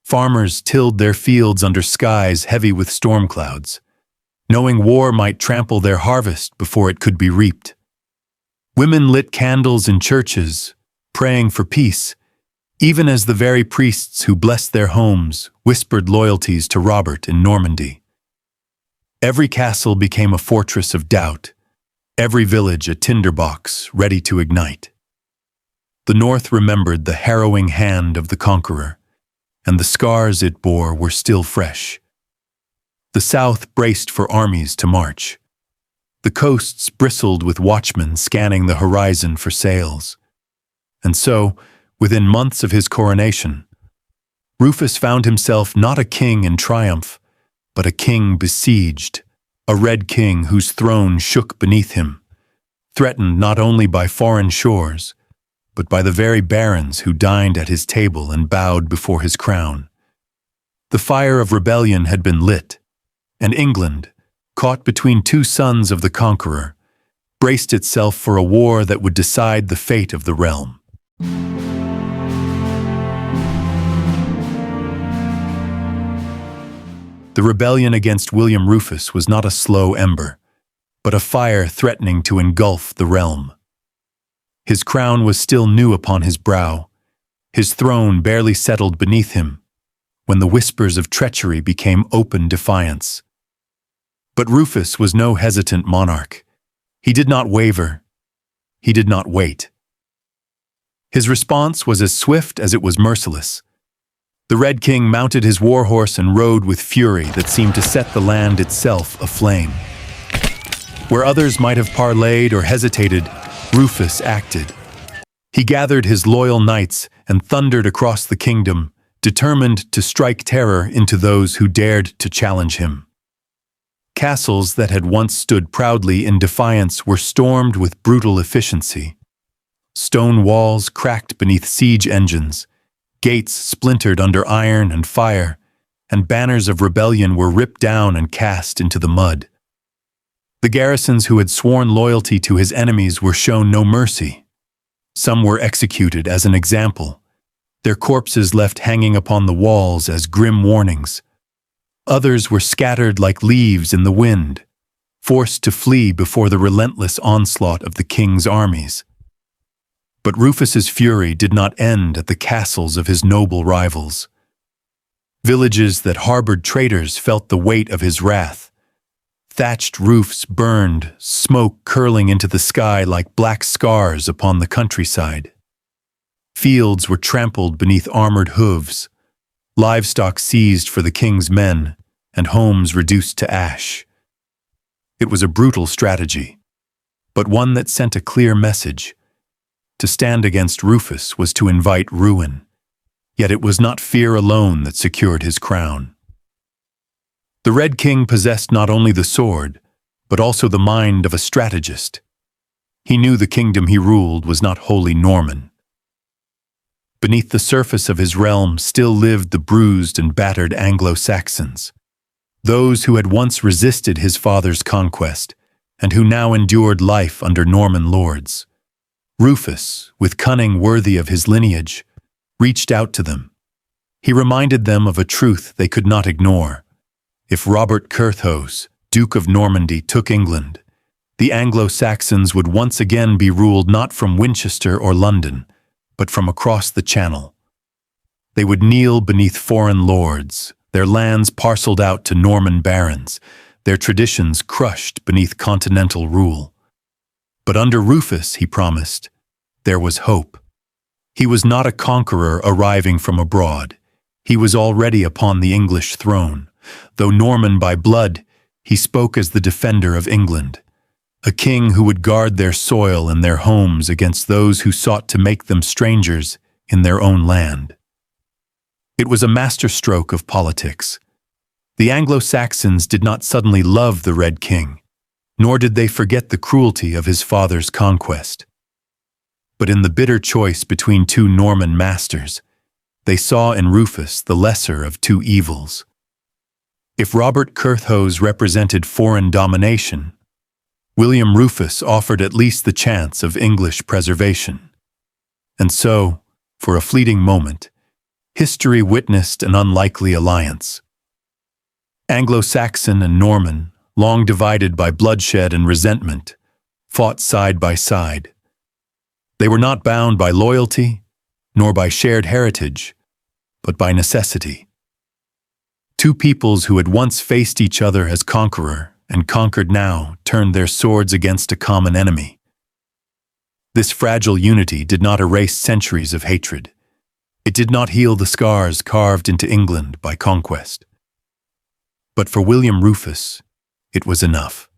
Farmers tilled their fields under skies heavy with storm clouds, knowing war might trample their harvest before it could be reaped. Women lit candles in churches, praying for peace, even as the very priests who blessed their homes whispered loyalties to Robert in Normandy. Every castle became a fortress of doubt, every village a tinderbox ready to ignite. The North remembered the harrowing hand of the Conqueror, and the scars it bore were still fresh. The South braced for armies to march. The coasts bristled with watchmen scanning the horizon for sails. And so, within months of his coronation, Rufus found himself not a king in triumph, but a king besieged, a red king whose throne shook beneath him, threatened not only by foreign shores, but by the very barons who dined at his table and bowed before his crown. The fire of rebellion had been lit, and England, caught between two sons of the Conqueror, braced itself for a war that would decide the fate of the realm. The rebellion against William Rufus was not a slow ember, but a fire threatening to engulf the realm. His crown was still new upon his brow, his throne barely settled beneath him, when the whispers of treachery became open defiance. But Rufus was no hesitant monarch. He did not waver. He did not wait. His response was as swift as it was merciless. The Red King mounted his warhorse and rode with fury that seemed to set the land itself aflame. Where others might have parleyed or hesitated, Rufus acted. He gathered his loyal knights and thundered across the kingdom, determined to strike terror into those who dared to challenge him. Castles that had once stood proudly in defiance were stormed with brutal efficiency. Stone walls cracked beneath siege engines, gates splintered under iron and fire, and banners of rebellion were ripped down and cast into the mud. The garrisons who had sworn loyalty to his enemies were shown no mercy. Some were executed as an example, their corpses left hanging upon the walls as grim warnings. Others were scattered like leaves in the wind, forced to flee before the relentless onslaught of the king's armies. But Rufus's fury did not end at the castles of his noble rivals. Villages that harbored traitors felt the weight of his wrath. Thatched roofs burned, smoke curling into the sky like black scars upon the countryside. Fields were trampled beneath armored hooves, livestock seized for the king's men, and homes reduced to ash. It was a brutal strategy, but one that sent a clear message. To stand against Rufus was to invite ruin, yet it was not fear alone that secured his crown. The Red King possessed not only the sword, but also the mind of a strategist. He knew the kingdom he ruled was not wholly Norman. Beneath the surface of his realm still lived the bruised and battered Anglo-Saxons, those who had once resisted his father's conquest and who now endured life under Norman lords. Rufus, with cunning worthy of his lineage, reached out to them. He reminded them of a truth they could not ignore. If Robert Curthose, Duke of Normandy, took England, the Anglo-Saxons would once again be ruled not from Winchester or London, but from across the Channel. They would kneel beneath foreign lords, their lands parceled out to Norman barons, their traditions crushed beneath continental rule. But under Rufus, he promised, there was hope. He was not a conqueror arriving from abroad. He was already upon the English throne. Though Norman by blood, he spoke as the defender of England, a king who would guard their soil and their homes against those who sought to make them strangers in their own land. It was a masterstroke of politics. The Anglo-Saxons did not suddenly love the Red King, nor did they forget the cruelty of his father's conquest. But in the bitter choice between two Norman masters, they saw in Rufus the lesser of two evils. If Robert Curthose represented foreign domination, William Rufus offered at least the chance of English preservation. And so, for a fleeting moment, history witnessed an unlikely alliance. Anglo-Saxon and Norman, long divided by bloodshed and resentment, fought side by side. They were not bound by loyalty, nor by shared heritage, but by necessity. Two peoples who had once faced each other as conqueror and conquered now turned their swords against a common enemy. This fragile unity did not erase centuries of hatred. It did not heal the scars carved into England by conquest. But for William Rufus, it was enough.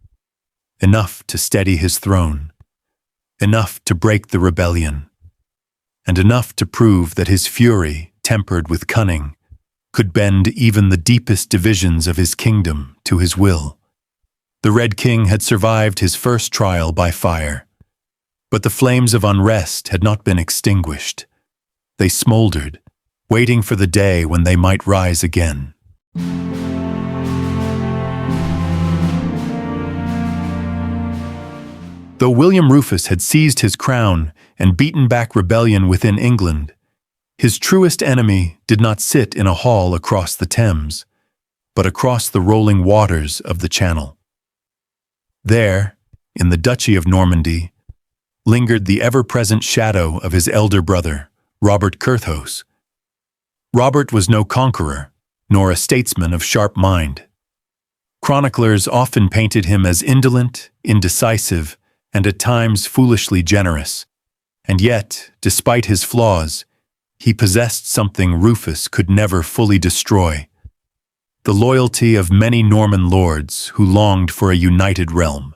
Enough to steady his throne, enough to break the rebellion, and enough to prove that his fury, tempered with cunning, could bend even the deepest divisions of his kingdom to his will. The Red King had survived his first trial by fire, but the flames of unrest had not been extinguished. They smoldered, waiting for the day when they might rise again. Though William Rufus had seized his crown and beaten back rebellion within England, his truest enemy did not sit in a hall across the Thames, but across the rolling waters of the Channel. There, in the Duchy of Normandy, lingered the ever-present shadow of his elder brother, Robert Curthose. Robert was no conqueror, nor a statesman of sharp mind. Chroniclers often painted him as indolent, indecisive, and at times foolishly generous. And yet, despite his flaws, he possessed something Rufus could never fully destroy: the loyalty of many Norman lords who longed for a united realm.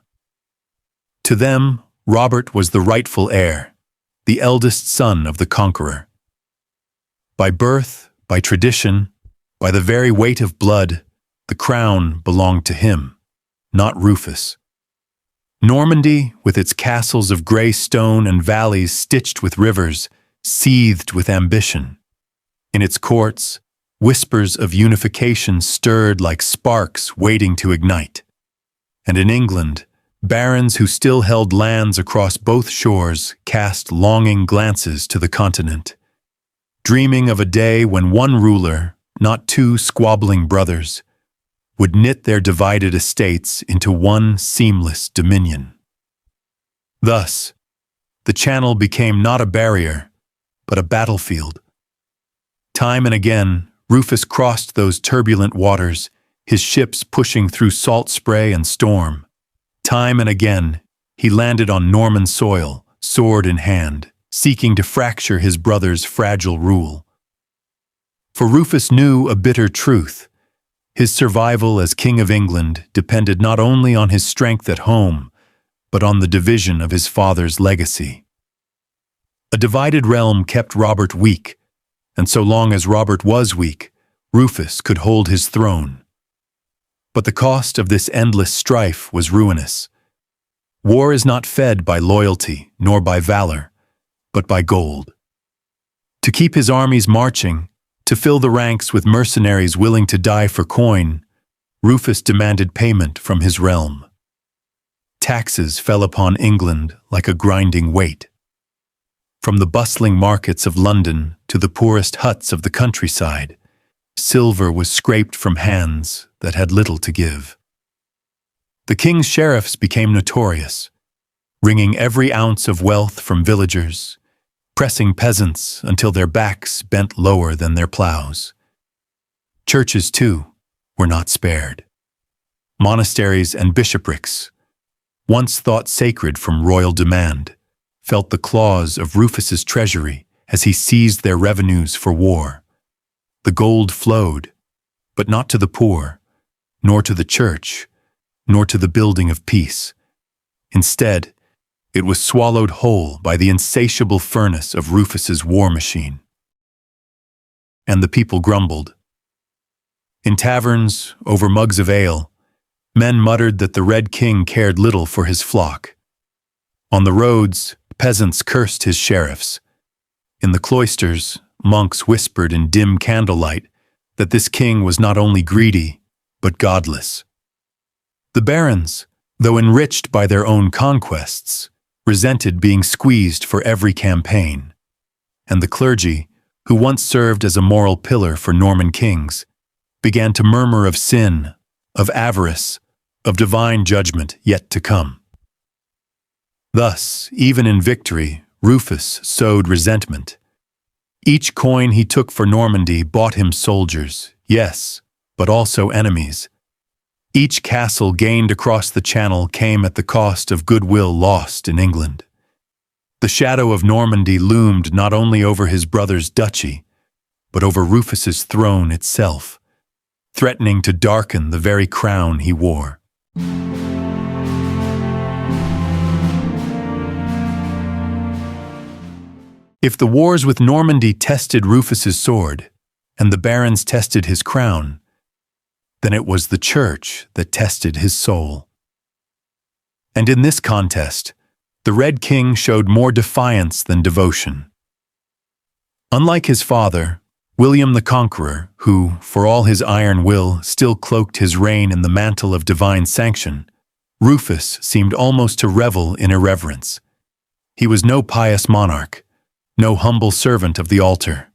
To them, Robert was the rightful heir, the eldest son of the conqueror. By birth, by tradition, by the very weight of blood, the crown belonged to him, not Rufus. Normandy, with its castles of grey stone and valleys stitched with rivers, seethed with ambition. In its courts, whispers of unification stirred like sparks waiting to ignite. And in England, barons who still held lands across both shores cast longing glances to the continent, dreaming of a day when one ruler, not two squabbling brothers, would knit their divided estates into one seamless dominion. Thus, the Channel became not a barrier, but a battlefield. Time and again, Rufus crossed those turbulent waters, his ships pushing through salt spray and storm. Time and again, he landed on Norman soil, sword in hand, seeking to fracture his brother's fragile rule. For Rufus knew a bitter truth. His survival as King of England depended not only on his strength at home, but on the division of his father's legacy. A divided realm kept Robert weak, and so long as Robert was weak, Rufus could hold his throne. But the cost of this endless strife was ruinous. War is not fed by loyalty nor by valor, but by gold. To keep his armies marching, to fill the ranks with mercenaries willing to die for coin, Rufus demanded payment from his realm. taxes fell upon England like a grinding weight. From the bustling markets of London to the poorest huts of the countryside, silver was scraped from hands that had little to give. The king's sheriffs became notorious, wringing every ounce of wealth from villagers, pressing peasants until their backs bent lower than their plows. Churches, too, were not spared. Monasteries and bishoprics, once thought sacred from royal demand, felt the claws of Rufus's treasury as he seized their revenues for war. The gold flowed, but not to the poor, nor to the church, nor to the building of peace. Instead, it was swallowed whole by the insatiable furnace of Rufus's war machine. And the people grumbled. In taverns, over mugs of ale, men muttered that the Red King cared little for his flock. On the roads, peasants cursed his sheriffs. In the cloisters, monks whispered in dim candlelight that this king was not only greedy, but godless. The barons, though enriched by their own conquests, resented being squeezed for every campaign. And the clergy, who once served as a moral pillar for Norman kings, began to murmur of sin, of avarice, of divine judgment yet to come. Thus, even in victory, Rufus sowed resentment. Each coin he took for Normandy bought him soldiers, yes, but also enemies. Each castle gained across the Channel came at the cost of goodwill lost in England. The shadow of Normandy loomed not only over his brother's duchy, but over Rufus's throne itself, threatening to darken the very crown he wore. If the wars with Normandy tested Rufus's sword, and the barons tested his crown, then it was the church that tested his soul. And in this contest, the Red King showed more defiance than devotion. Unlike his father, William the Conqueror, who, for all his iron will, still cloaked his reign in the mantle of divine sanction, Rufus seemed almost to revel in irreverence. He was no pious monarch, no humble servant of the altar.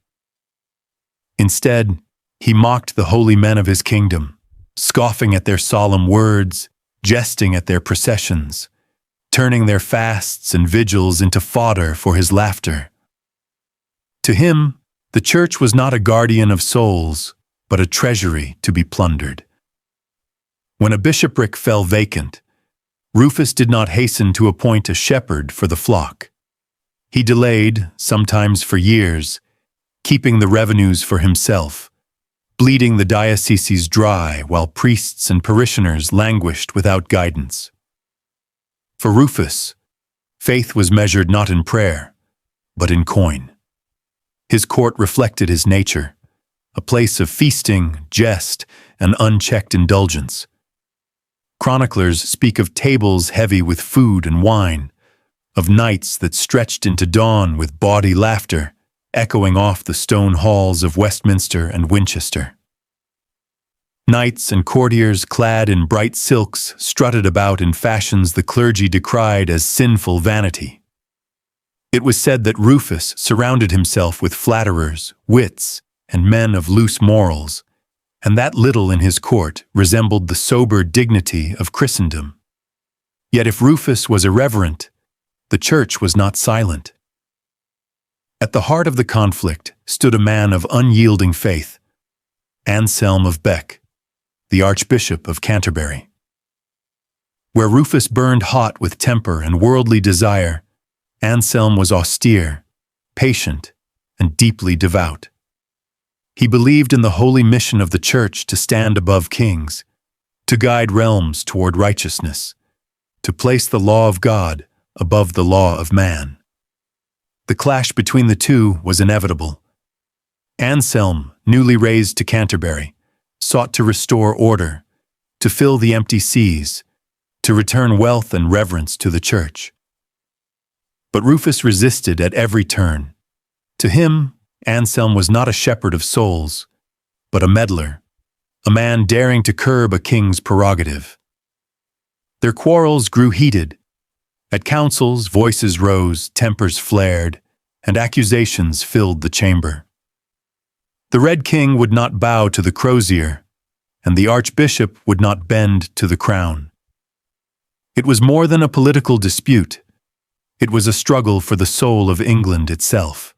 Instead, he mocked the holy men of his kingdom, scoffing at their solemn words, jesting at their processions, turning their fasts and vigils into fodder for his laughter. To him, the church was not a guardian of souls, but a treasury to be plundered. When a bishopric fell vacant, Rufus did not hasten to appoint a shepherd for the flock. He delayed, sometimes for years, keeping the revenues for himself, bleeding the dioceses dry while priests and parishioners languished without guidance. For Rufus, faith was measured not in prayer, but in coin. His court reflected his nature, a place of feasting, jest, and unchecked indulgence. Chroniclers speak of tables heavy with food and wine, of nights that stretched into dawn with bawdy laughter, echoing off the stone halls of Westminster and Winchester. Knights and courtiers clad in bright silks strutted about in fashions the clergy decried as sinful vanity. It was said that Rufus surrounded himself with flatterers, wits, and men of loose morals, and that little in his court resembled the sober dignity of Christendom. Yet if Rufus was irreverent, the church was not silent. At the heart of the conflict stood a man of unyielding faith, Anselm of Bec, the Archbishop of Canterbury. Where Rufus burned hot with temper and worldly desire, Anselm was austere, patient, and deeply devout. He believed in the holy mission of the church to stand above kings, to guide realms toward righteousness, to place the law of God above the law of man. The clash between the two was inevitable. Anselm, newly raised to Canterbury, sought to restore order, to fill the empty sees, to return wealth and reverence to the church. But Rufus resisted at every turn. To him, Anselm was not a shepherd of souls, but a meddler, a man daring to curb a king's prerogative. Their quarrels grew heated. At councils, voices rose, tempers flared, and accusations filled the chamber. The Red King would not bow to the crozier, and the Archbishop would not bend to the crown. It was more than a political dispute. It was a struggle for the soul of England itself.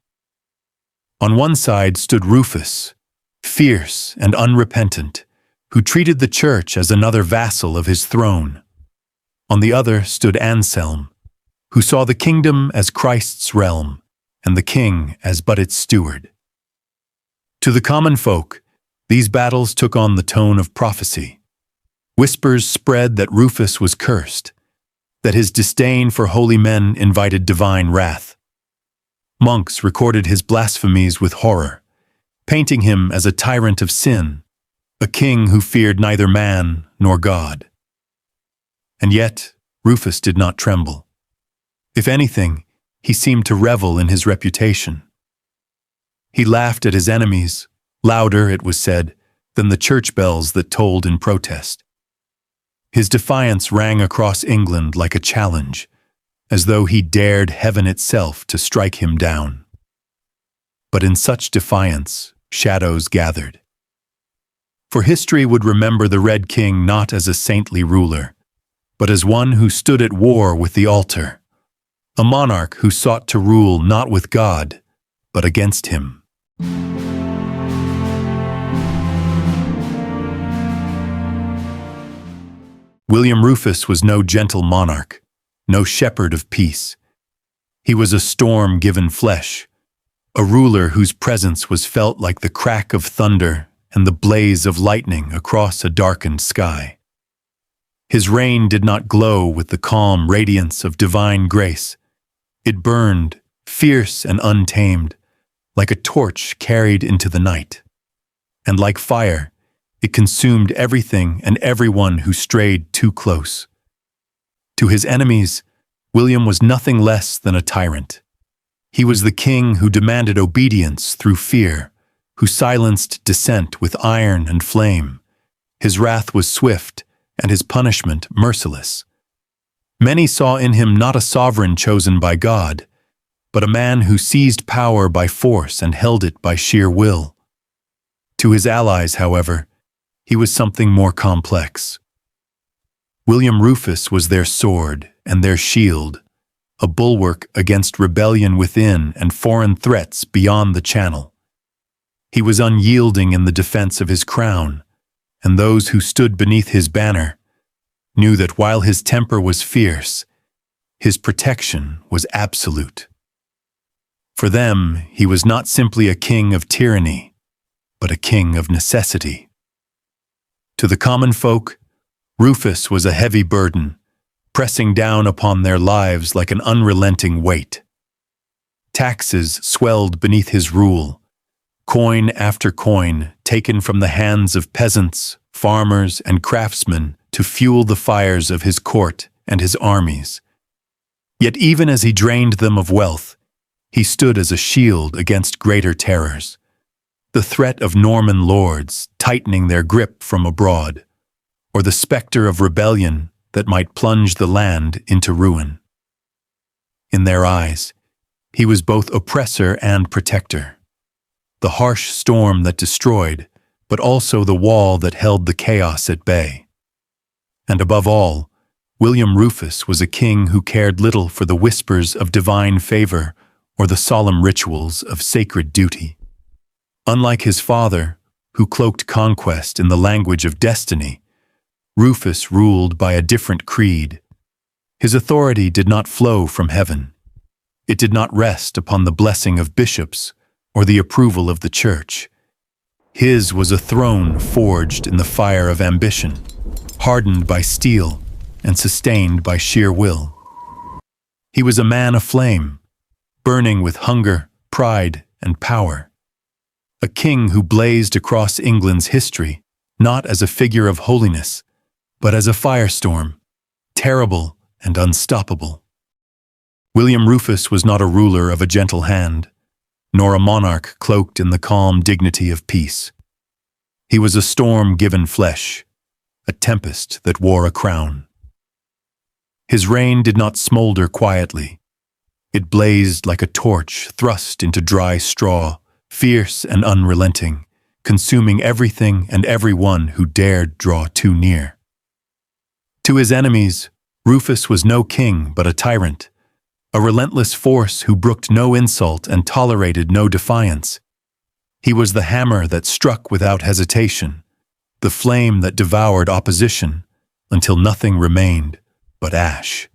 On one side stood Rufus, fierce and unrepentant, who treated the church as another vassal of his throne. On the other stood Anselm, who saw the kingdom as Christ's realm and the king as but its steward. To the common folk, these battles took on the tone of prophecy. Whispers spread that Rufus was cursed, that his disdain for holy men invited divine wrath. Monks recorded his blasphemies with horror, painting him as a tyrant of sin, a king who feared neither man nor God. And yet, Rufus did not tremble. If anything, he seemed to revel in his reputation. He laughed at his enemies, louder, it was said, than the church bells that tolled in protest. His defiance rang across England like a challenge, as though he dared heaven itself to strike him down. But in such defiance, shadows gathered. For history would remember the Red King not as a saintly ruler, but as one who stood at war with the altar, a monarch who sought to rule not with God, but against him. William Rufus was no gentle monarch, no shepherd of peace. He was a storm given flesh, a ruler whose presence was felt like the crack of thunder and the blaze of lightning across a darkened sky. His reign did not glow with the calm radiance of divine grace. It burned, fierce and untamed, like a torch carried into the night. And like fire, it consumed everything and everyone who strayed too close. To his enemies, William was nothing less than a tyrant. He was the king who demanded obedience through fear, who silenced dissent with iron and flame. His wrath was swift, and his punishment merciless. Many saw in him not a sovereign chosen by God, but a man who seized power by force and held it by sheer will. To his allies, however, he was something more complex. William Rufus was their sword and their shield, a bulwark against rebellion within and foreign threats beyond the Channel. He was unyielding in the defense of his crown, and those who stood beneath his banner knew that while his temper was fierce, his protection was absolute. For them, he was not simply a king of tyranny, but a king of necessity. To the common folk, Rufus was a heavy burden, pressing down upon their lives like an unrelenting weight. Taxes swelled beneath his rule, coin after coin taken from the hands of peasants, farmers, and craftsmen to fuel the fires of his court and his armies. Yet even as he drained them of wealth, he stood as a shield against greater terrors, the threat of Norman lords tightening their grip from abroad, or the specter of rebellion that might plunge the land into ruin. In their eyes, he was both oppressor and protector, the harsh storm that destroyed, but also the wall that held the chaos at bay. And above all, William Rufus was a king who cared little for the whispers of divine favor or the solemn rituals of sacred duty. Unlike his father, who cloaked conquest in the language of destiny, Rufus ruled by a different creed. His authority did not flow from heaven. It did not rest upon the blessing of bishops or the approval of the church. His was a throne forged in the fire of ambition, hardened by steel and sustained by sheer will. He was a man aflame, burning with hunger, pride, and power. A king who blazed across England's history, not as a figure of holiness, but as a firestorm, terrible and unstoppable. William Rufus was not a ruler of a gentle hand, nor a monarch cloaked in the calm dignity of peace. He was a storm given flesh, a tempest that wore a crown. His reign did not smolder quietly. It blazed like a torch thrust into dry straw, fierce and unrelenting, consuming everything and everyone who dared draw too near. To his enemies, Rufus was no king but a tyrant, a relentless force who brooked no insult and tolerated no defiance. He was the hammer that struck without hesitation, the flame that devoured opposition, until nothing remained but ash.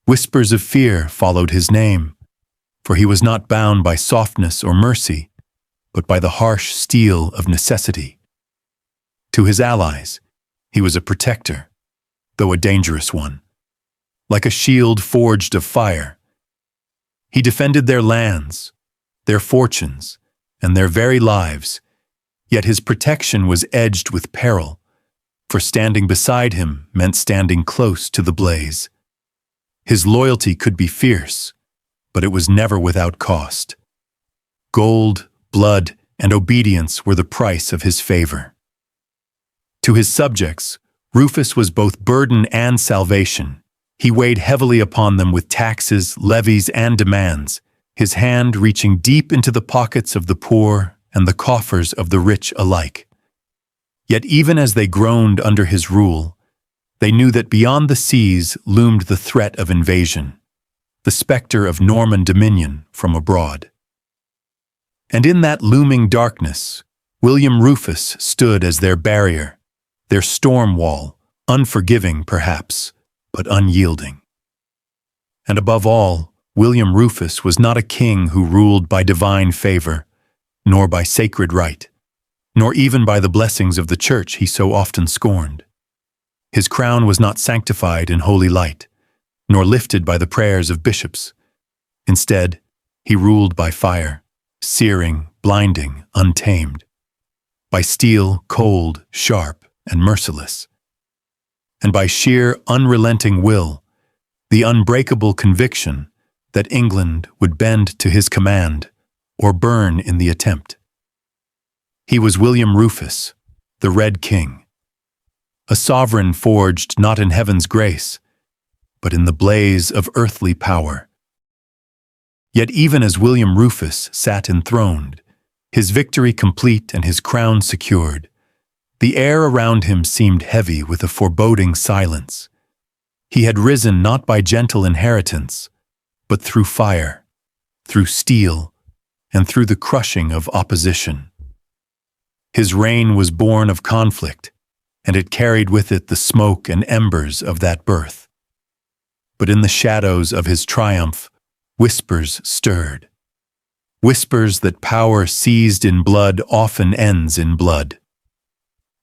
Whispers of fear followed his name, for he was not bound by softness or mercy, but by the harsh steel of necessity. To his allies, he was a protector, though a dangerous one, like a shield forged of fire. He defended their lands, their fortunes, and their very lives, yet his protection was edged with peril, for standing beside him meant standing close to the blaze. His loyalty could be fierce, but it was never without cost. Gold, blood, and obedience were the price of his favor. To his subjects, Rufus was both burden and salvation. He weighed heavily upon them with taxes, levies, and demands, his hand reaching deep into the pockets of the poor and the coffers of the rich alike. Yet even as they groaned under his rule, they knew that beyond the seas loomed the threat of invasion, the specter of Norman dominion from abroad. And in that looming darkness, William Rufus stood as their barrier, their storm wall, unforgiving perhaps, but unyielding. And above all, William Rufus was not a king who ruled by divine favor, nor by sacred right, nor even by the blessings of the church he so often scorned. His crown was not sanctified in holy light, nor lifted by the prayers of bishops. Instead, he ruled by fire, searing, blinding, untamed, by steel, cold, sharp, and merciless, and by sheer, unrelenting will, the unbreakable conviction that England would bend to his command or burn in the attempt. He was William Rufus, the Red King, a sovereign forged not in heaven's grace, but in the blaze of earthly power. Yet even as William Rufus sat enthroned, his victory complete and his crown secured, the air around him seemed heavy with a foreboding silence. He had risen not by gentle inheritance, but through fire, through steel, and through the crushing of opposition. His reign was born of conflict, and it carried with it the smoke and embers of that birth. But in the shadows of his triumph, whispers stirred. Whispers that power seized in blood often ends in blood.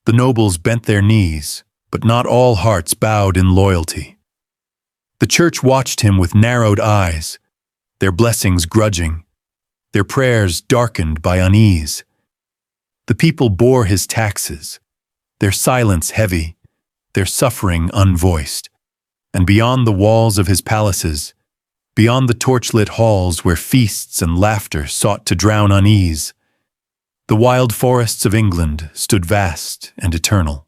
The nobles bent their knees, but not all hearts bowed in loyalty. The church watched him with narrowed eyes, their blessings grudging, their prayers darkened by unease. The people bore his taxes, their silence heavy, their suffering unvoiced, and beyond the walls of his palaces, beyond the torchlit halls where feasts and laughter sought to drown unease, the wild forests of England stood vast and eternal.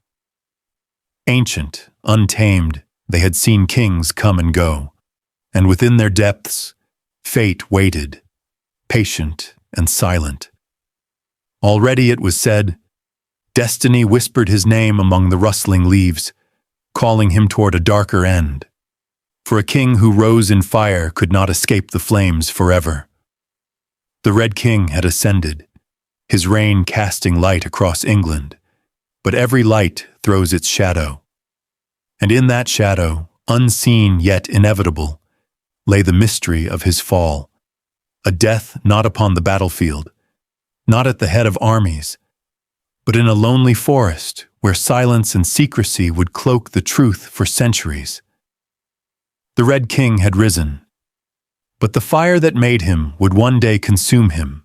Ancient, untamed, they had seen kings come and go, and within their depths, fate waited, patient and silent. Already it was said, destiny whispered his name among the rustling leaves, calling him toward a darker end. For a king who rose in fire could not escape the flames forever. The Red King had ascended, his reign casting light across England, but every light throws its shadow. And in that shadow, unseen yet inevitable, lay the mystery of his fall, a death not upon the battlefield, not at the head of armies, but in a lonely forest where silence and secrecy would cloak the truth for centuries. The Red King had risen, but the fire that made him would one day consume him.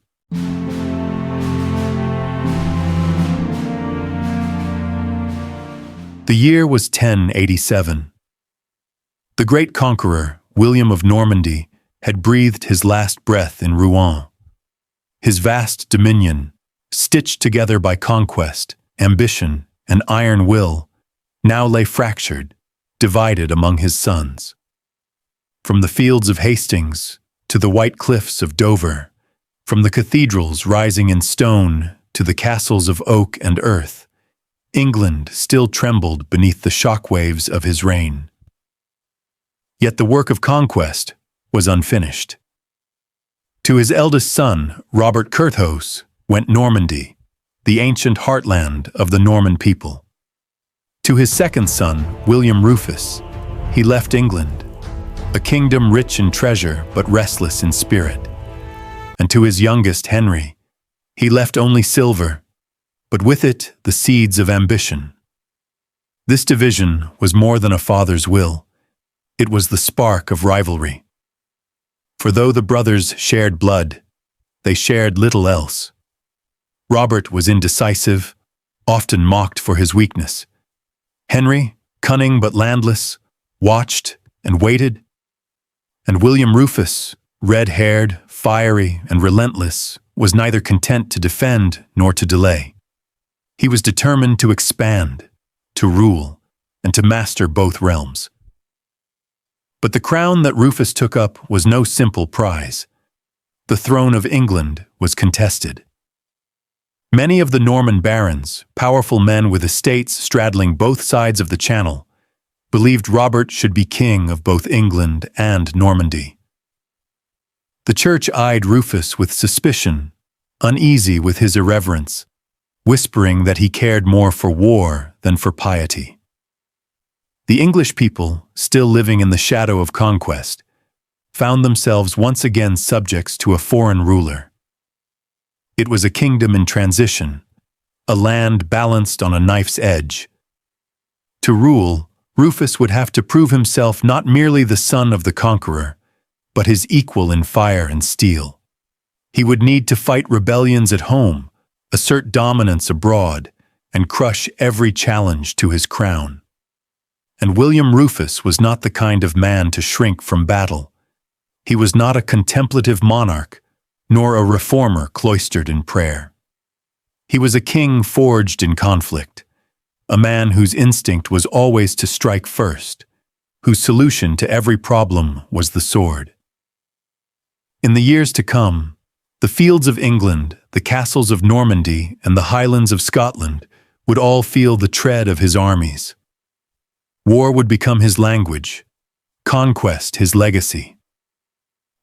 The year was 1087. The great conqueror, William of Normandy, had breathed his last breath in Rouen. His vast dominion, stitched together by conquest, ambition, and iron will, now lay fractured, divided among his sons. From the fields of Hastings to the white cliffs of Dover, from the cathedrals rising in stone to the castles of oak and earth, England still trembled beneath the shockwaves of his reign. Yet the work of conquest was unfinished. To his eldest son, Robert Curthose, went Normandy, the ancient heartland of the Norman people. To his second son, William Rufus, he left England, a kingdom rich in treasure but restless in spirit. And to his youngest, Henry, he left only silver, but with it the seeds of ambition. This division was more than a father's will. It was the spark of rivalry. For though the brothers shared blood, they shared little else. Robert was indecisive, often mocked for his weakness. Henry, cunning but landless, watched and waited. And William Rufus, red-haired, fiery, and relentless, was neither content to defend nor to delay. He was determined to expand, to rule, and to master both realms. But the crown that Rufus took up was no simple prize. The throne of England was contested. Many of the Norman barons, powerful men with estates straddling both sides of the Channel, believed Robert should be king of both England and Normandy. The church eyed Rufus with suspicion, uneasy with his irreverence, whispering that he cared more for war than for piety. The English people, still living in the shadow of conquest, found themselves once again subjects to a foreign ruler. It was a kingdom in transition, a land balanced on a knife's edge. To rule, Rufus would have to prove himself not merely the son of the conqueror, but his equal in fire and steel. He would need to fight rebellions at home, assert dominance abroad, and crush every challenge to his crown. And William Rufus was not the kind of man to shrink from battle. He was not a contemplative monarch, nor a reformer cloistered in prayer. He was a king forged in conflict, a man whose instinct was always to strike first, whose solution to every problem was the sword. In the years to come, the fields of England, the castles of Normandy, and the highlands of Scotland would all feel the tread of his armies. War would become his language, conquest his legacy.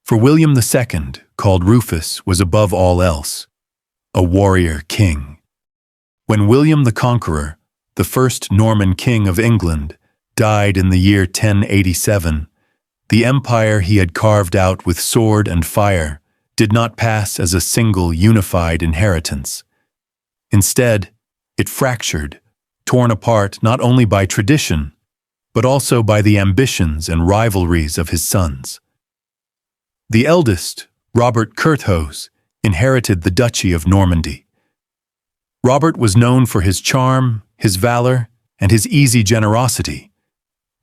For William II, called Rufus, was above all else, a warrior king. When William the Conqueror, the first Norman king of England, died in the year 1087, the empire he had carved out with sword and fire did not pass as a single unified inheritance. Instead, it fractured, torn apart not only by tradition, but also by the ambitions and rivalries of his sons. The eldest, Robert Curthose, inherited the Duchy of Normandy. Robert was known for his charm, his valor, and his easy generosity,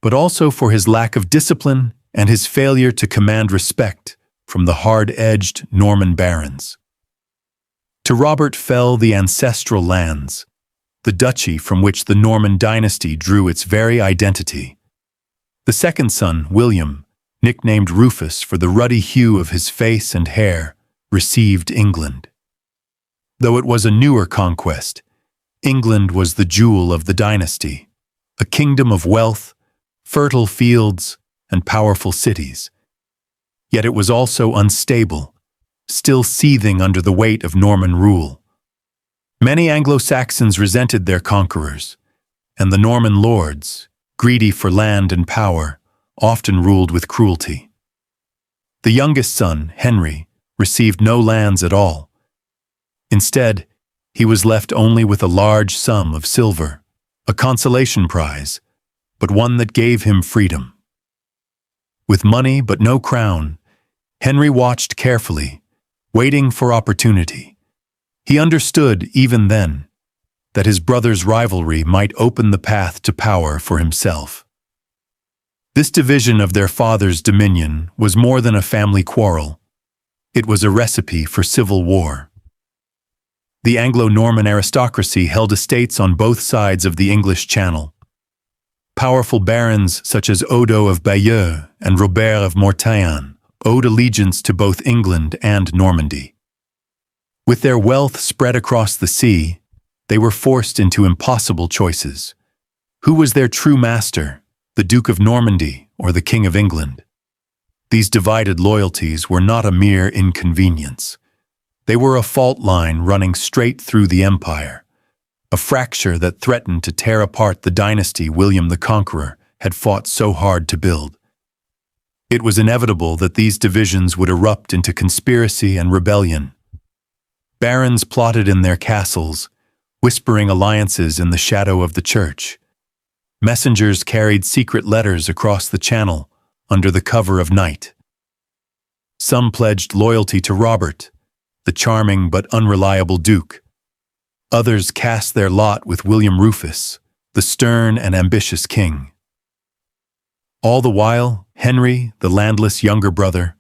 but also for his lack of discipline and his failure to command respect from the hard-edged Norman barons. To Robert fell the ancestral lands, the duchy from which the Norman dynasty drew its very identity. The second son, William, nicknamed Rufus for the ruddy hue of his face and hair, received England. Though it was a newer conquest, England was the jewel of the dynasty, a kingdom of wealth, fertile fields, and powerful cities. Yet it was also unstable, still seething under the weight of Norman rule. Many Anglo-Saxons resented their conquerors, and the Norman lords, greedy for land and power, often ruled with cruelty. The youngest son, Henry, received no lands at all. Instead, he was left only with a large sum of silver, a consolation prize, but one that gave him freedom. With money but no crown, Henry watched carefully, waiting for opportunity. He understood, even then, that his brother's rivalry might open the path to power for himself. This division of their father's dominion was more than a family quarrel. It was a recipe for civil war. The Anglo-Norman aristocracy held estates on both sides of the English Channel. Powerful barons such as Odo of Bayeux and Robert of Mortagne owed allegiance to both England and Normandy. With their wealth spread across the sea, they were forced into impossible choices. Who was their true master, the Duke of Normandy or the King of England? These divided loyalties were not a mere inconvenience. They were a fault line running straight through the empire, a fracture that threatened to tear apart the dynasty William the Conqueror had fought so hard to build. It was inevitable that these divisions would erupt into conspiracy and rebellion. Barons plotted in their castles, whispering alliances in the shadow of the church. Messengers carried secret letters across the channel under the cover of night. Some pledged loyalty to Robert, the charming but unreliable Duke. Others cast their lot with William Rufus, the stern and ambitious king. All the while, Henry, the landless younger brother,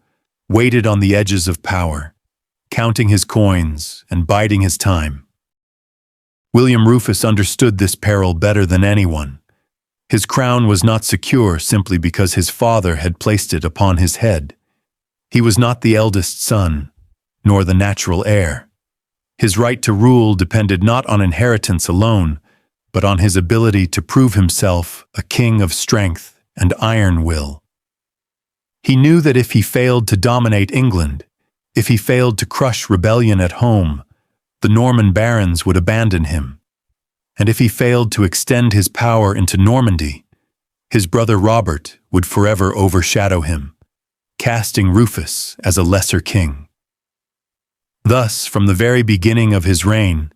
waited on the edges of power, counting his coins and biding his time. William Rufus understood this peril better than anyone. His crown was not secure simply because his father had placed it upon his head. He was not the eldest son, nor the natural heir. His right to rule depended not on inheritance alone, but on his ability to prove himself a king of strength and iron will. He knew that if he failed to dominate England, if he failed to crush rebellion at home, the Norman barons would abandon him. And if he failed to extend his power into Normandy, his brother Robert would forever overshadow him, casting Rufus as a lesser king. Thus, from the very beginning of his reign,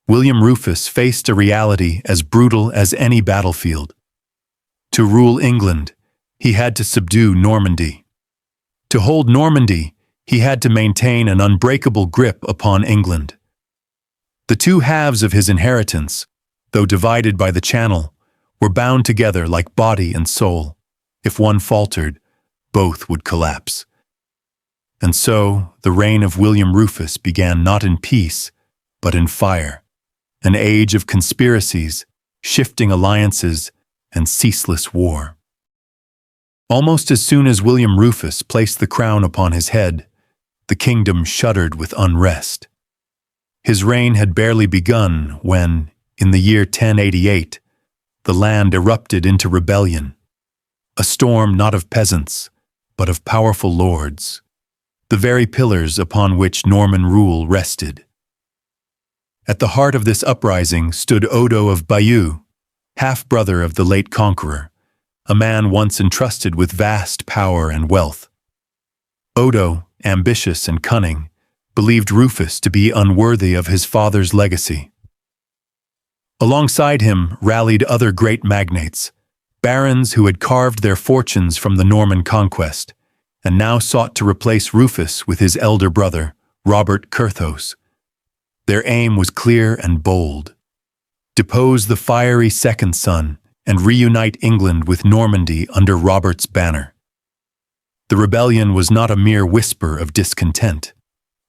William Rufus faced a reality as brutal as any battlefield. To rule England, he had to subdue Normandy. To hold Normandy, he had to maintain an unbreakable grip upon England. The two halves of his inheritance, though divided by the Channel, were bound together like body and soul. If one faltered, both would collapse. And so, the reign of William Rufus began not in peace, but in fire, an age of conspiracies, shifting alliances, and ceaseless war. Almost as soon as William Rufus placed the crown upon his head, the kingdom shuddered with unrest. His reign had barely begun when, in the year 1088, the land erupted into rebellion, a storm not of peasants, but of powerful lords, the very pillars upon which Norman rule rested. At the heart of this uprising stood Odo of Bayeux, half-brother of the late conqueror, a man once entrusted with vast power and wealth. Odo, ambitious and cunning, believed Rufus to be unworthy of his father's legacy. Alongside him rallied other great magnates, barons who had carved their fortunes from the Norman conquest, and now sought to replace Rufus with his elder brother, Robert Curthose. Their aim was clear and bold: depose the fiery second son and reunite England with Normandy under Robert's banner. The rebellion was not a mere whisper of discontent.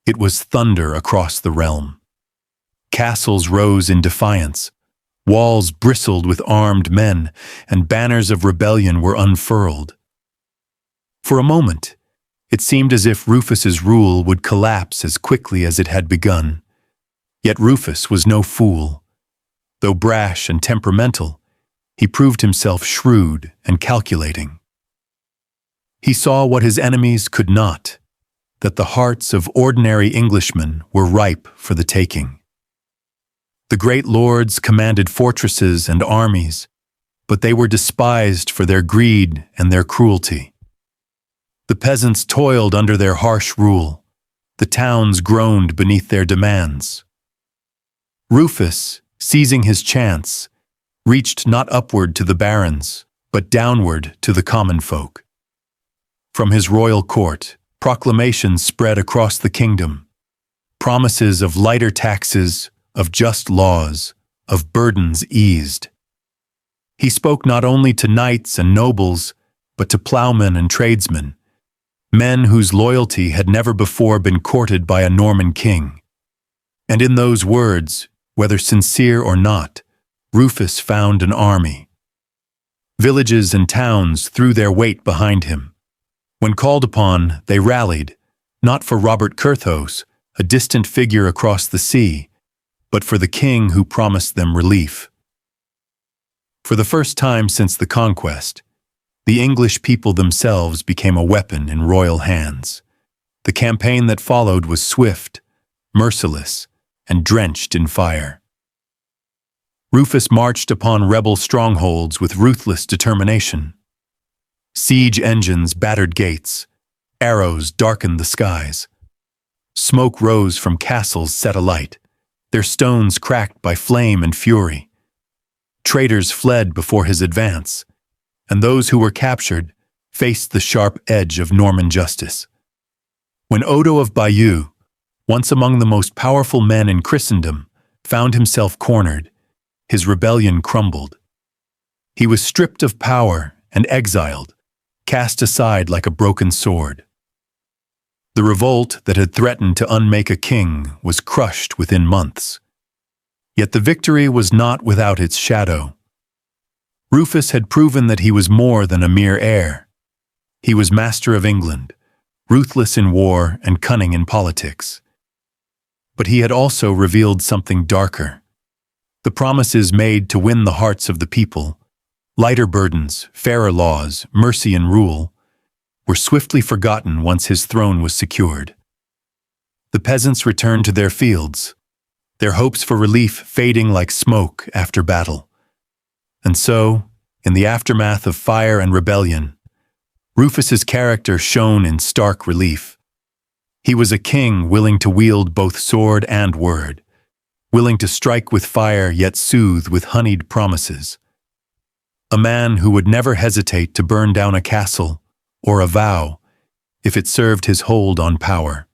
It was thunder across the realm. Castles rose in defiance, walls bristled with armed men, and banners of rebellion were unfurled. For a moment, it seemed as if Rufus's rule would collapse as quickly as it had begun. Yet Rufus was no fool. Though brash and temperamental, he proved himself shrewd and calculating. He saw what his enemies could not, that the hearts of ordinary Englishmen were ripe for the taking. The great lords commanded fortresses and armies, but they were despised for their greed and their cruelty. The peasants toiled under their harsh rule. The towns groaned beneath their demands. Rufus, seizing his chance, reached not upward to the barons, but downward to the common folk. From his royal court, proclamations spread across the kingdom, promises of lighter taxes, of just laws, of burdens eased. He spoke not only to knights and nobles, but to plowmen and tradesmen, men whose loyalty had never before been courted by a Norman king. And in those words, whether sincere or not, Rufus found an army. Villages and towns threw their weight behind him. When called upon, they rallied, not for Robert Curthose, a distant figure across the sea, but for the king who promised them relief. For the first time since the conquest, the English people themselves became a weapon in royal hands. The campaign that followed was swift, merciless, and drenched in fire. Rufus marched upon rebel strongholds with ruthless determination. Siege engines battered gates, arrows darkened the skies. Smoke rose from castles set alight, their stones cracked by flame and fury. Traitors fled before his advance, and those who were captured faced the sharp edge of Norman justice. When Odo of Bayeux, once among the most powerful men in Christendom, found himself cornered, his rebellion crumbled. He was stripped of power and exiled, cast aside like a broken sword. The revolt that had threatened to unmake a king was crushed within months. Yet the victory was not without its shadow. Rufus had proven that he was more than a mere heir. He was master of England, ruthless in war and cunning in politics. But he had also revealed something darker. The promises made to win the hearts of the people, lighter burdens, fairer laws, mercy and rule, were swiftly forgotten once his throne was secured. The peasants returned to their fields, their hopes for relief fading like smoke after battle. And so, in the aftermath of fire and rebellion, Rufus's character shone in stark relief. He was a king willing to wield both sword and word, willing to strike with fire yet soothe with honeyed promises. A man who would never hesitate to burn down a castle or a vow if it served his hold on power.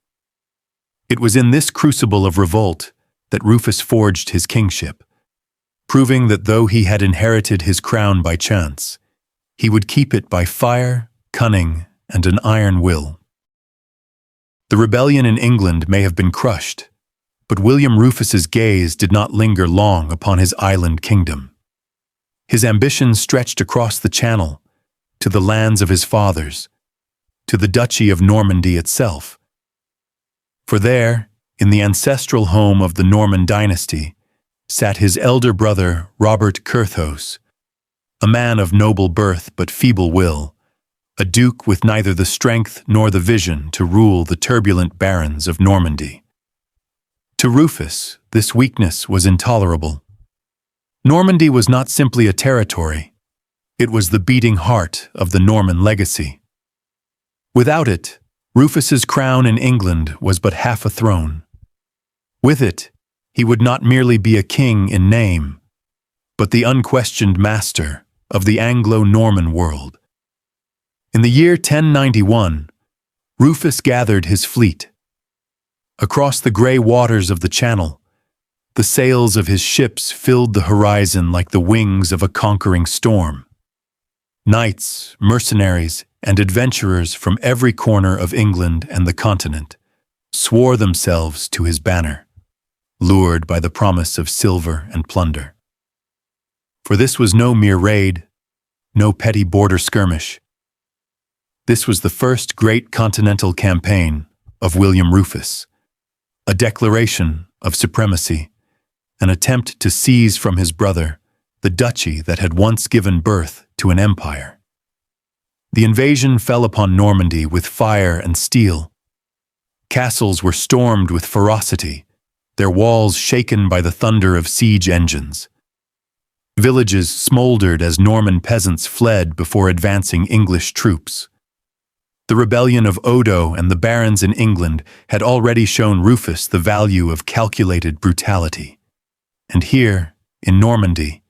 It was in this crucible of revolt that Rufus forged his kingship, proving that though he had inherited his crown by chance, he would keep it by fire, cunning, and an iron will. The rebellion in England may have been crushed, but William Rufus's gaze did not linger long upon his island kingdom. His ambition stretched across the Channel, to the lands of his fathers, to the Duchy of Normandy itself. For there, in the ancestral home of the Norman dynasty, sat his elder brother Robert Curthose, a man of noble birth but feeble will, a duke with neither the strength nor the vision to rule the turbulent barons of Normandy. To Rufus, this weakness was intolerable. Normandy was not simply a territory, it was the beating heart of the Norman legacy. Without it, Rufus's crown in England was but half a throne. With it, he would not merely be a king in name, but the unquestioned master of the Anglo-Norman world. In the year 1091, Rufus gathered his fleet. Across the grey waters of the Channel, the sails of his ships filled the horizon like the wings of a conquering storm. Knights, mercenaries, and adventurers from every corner of England and the continent swore themselves to his banner, lured by the promise of silver and plunder. For this was no mere raid, no petty border skirmish. This was the first great continental campaign of William Rufus, a declaration of supremacy, an attempt to seize from his brother the duchy that had once given birth to an empire. The invasion fell upon Normandy with fire and steel. Castles were stormed with ferocity, their walls shaken by the thunder of siege engines. Villages smoldered as Norman peasants fled before advancing English troops. The rebellion of Odo and the barons in England had already shown Rufus the value of calculated brutality. And here, in Normandy,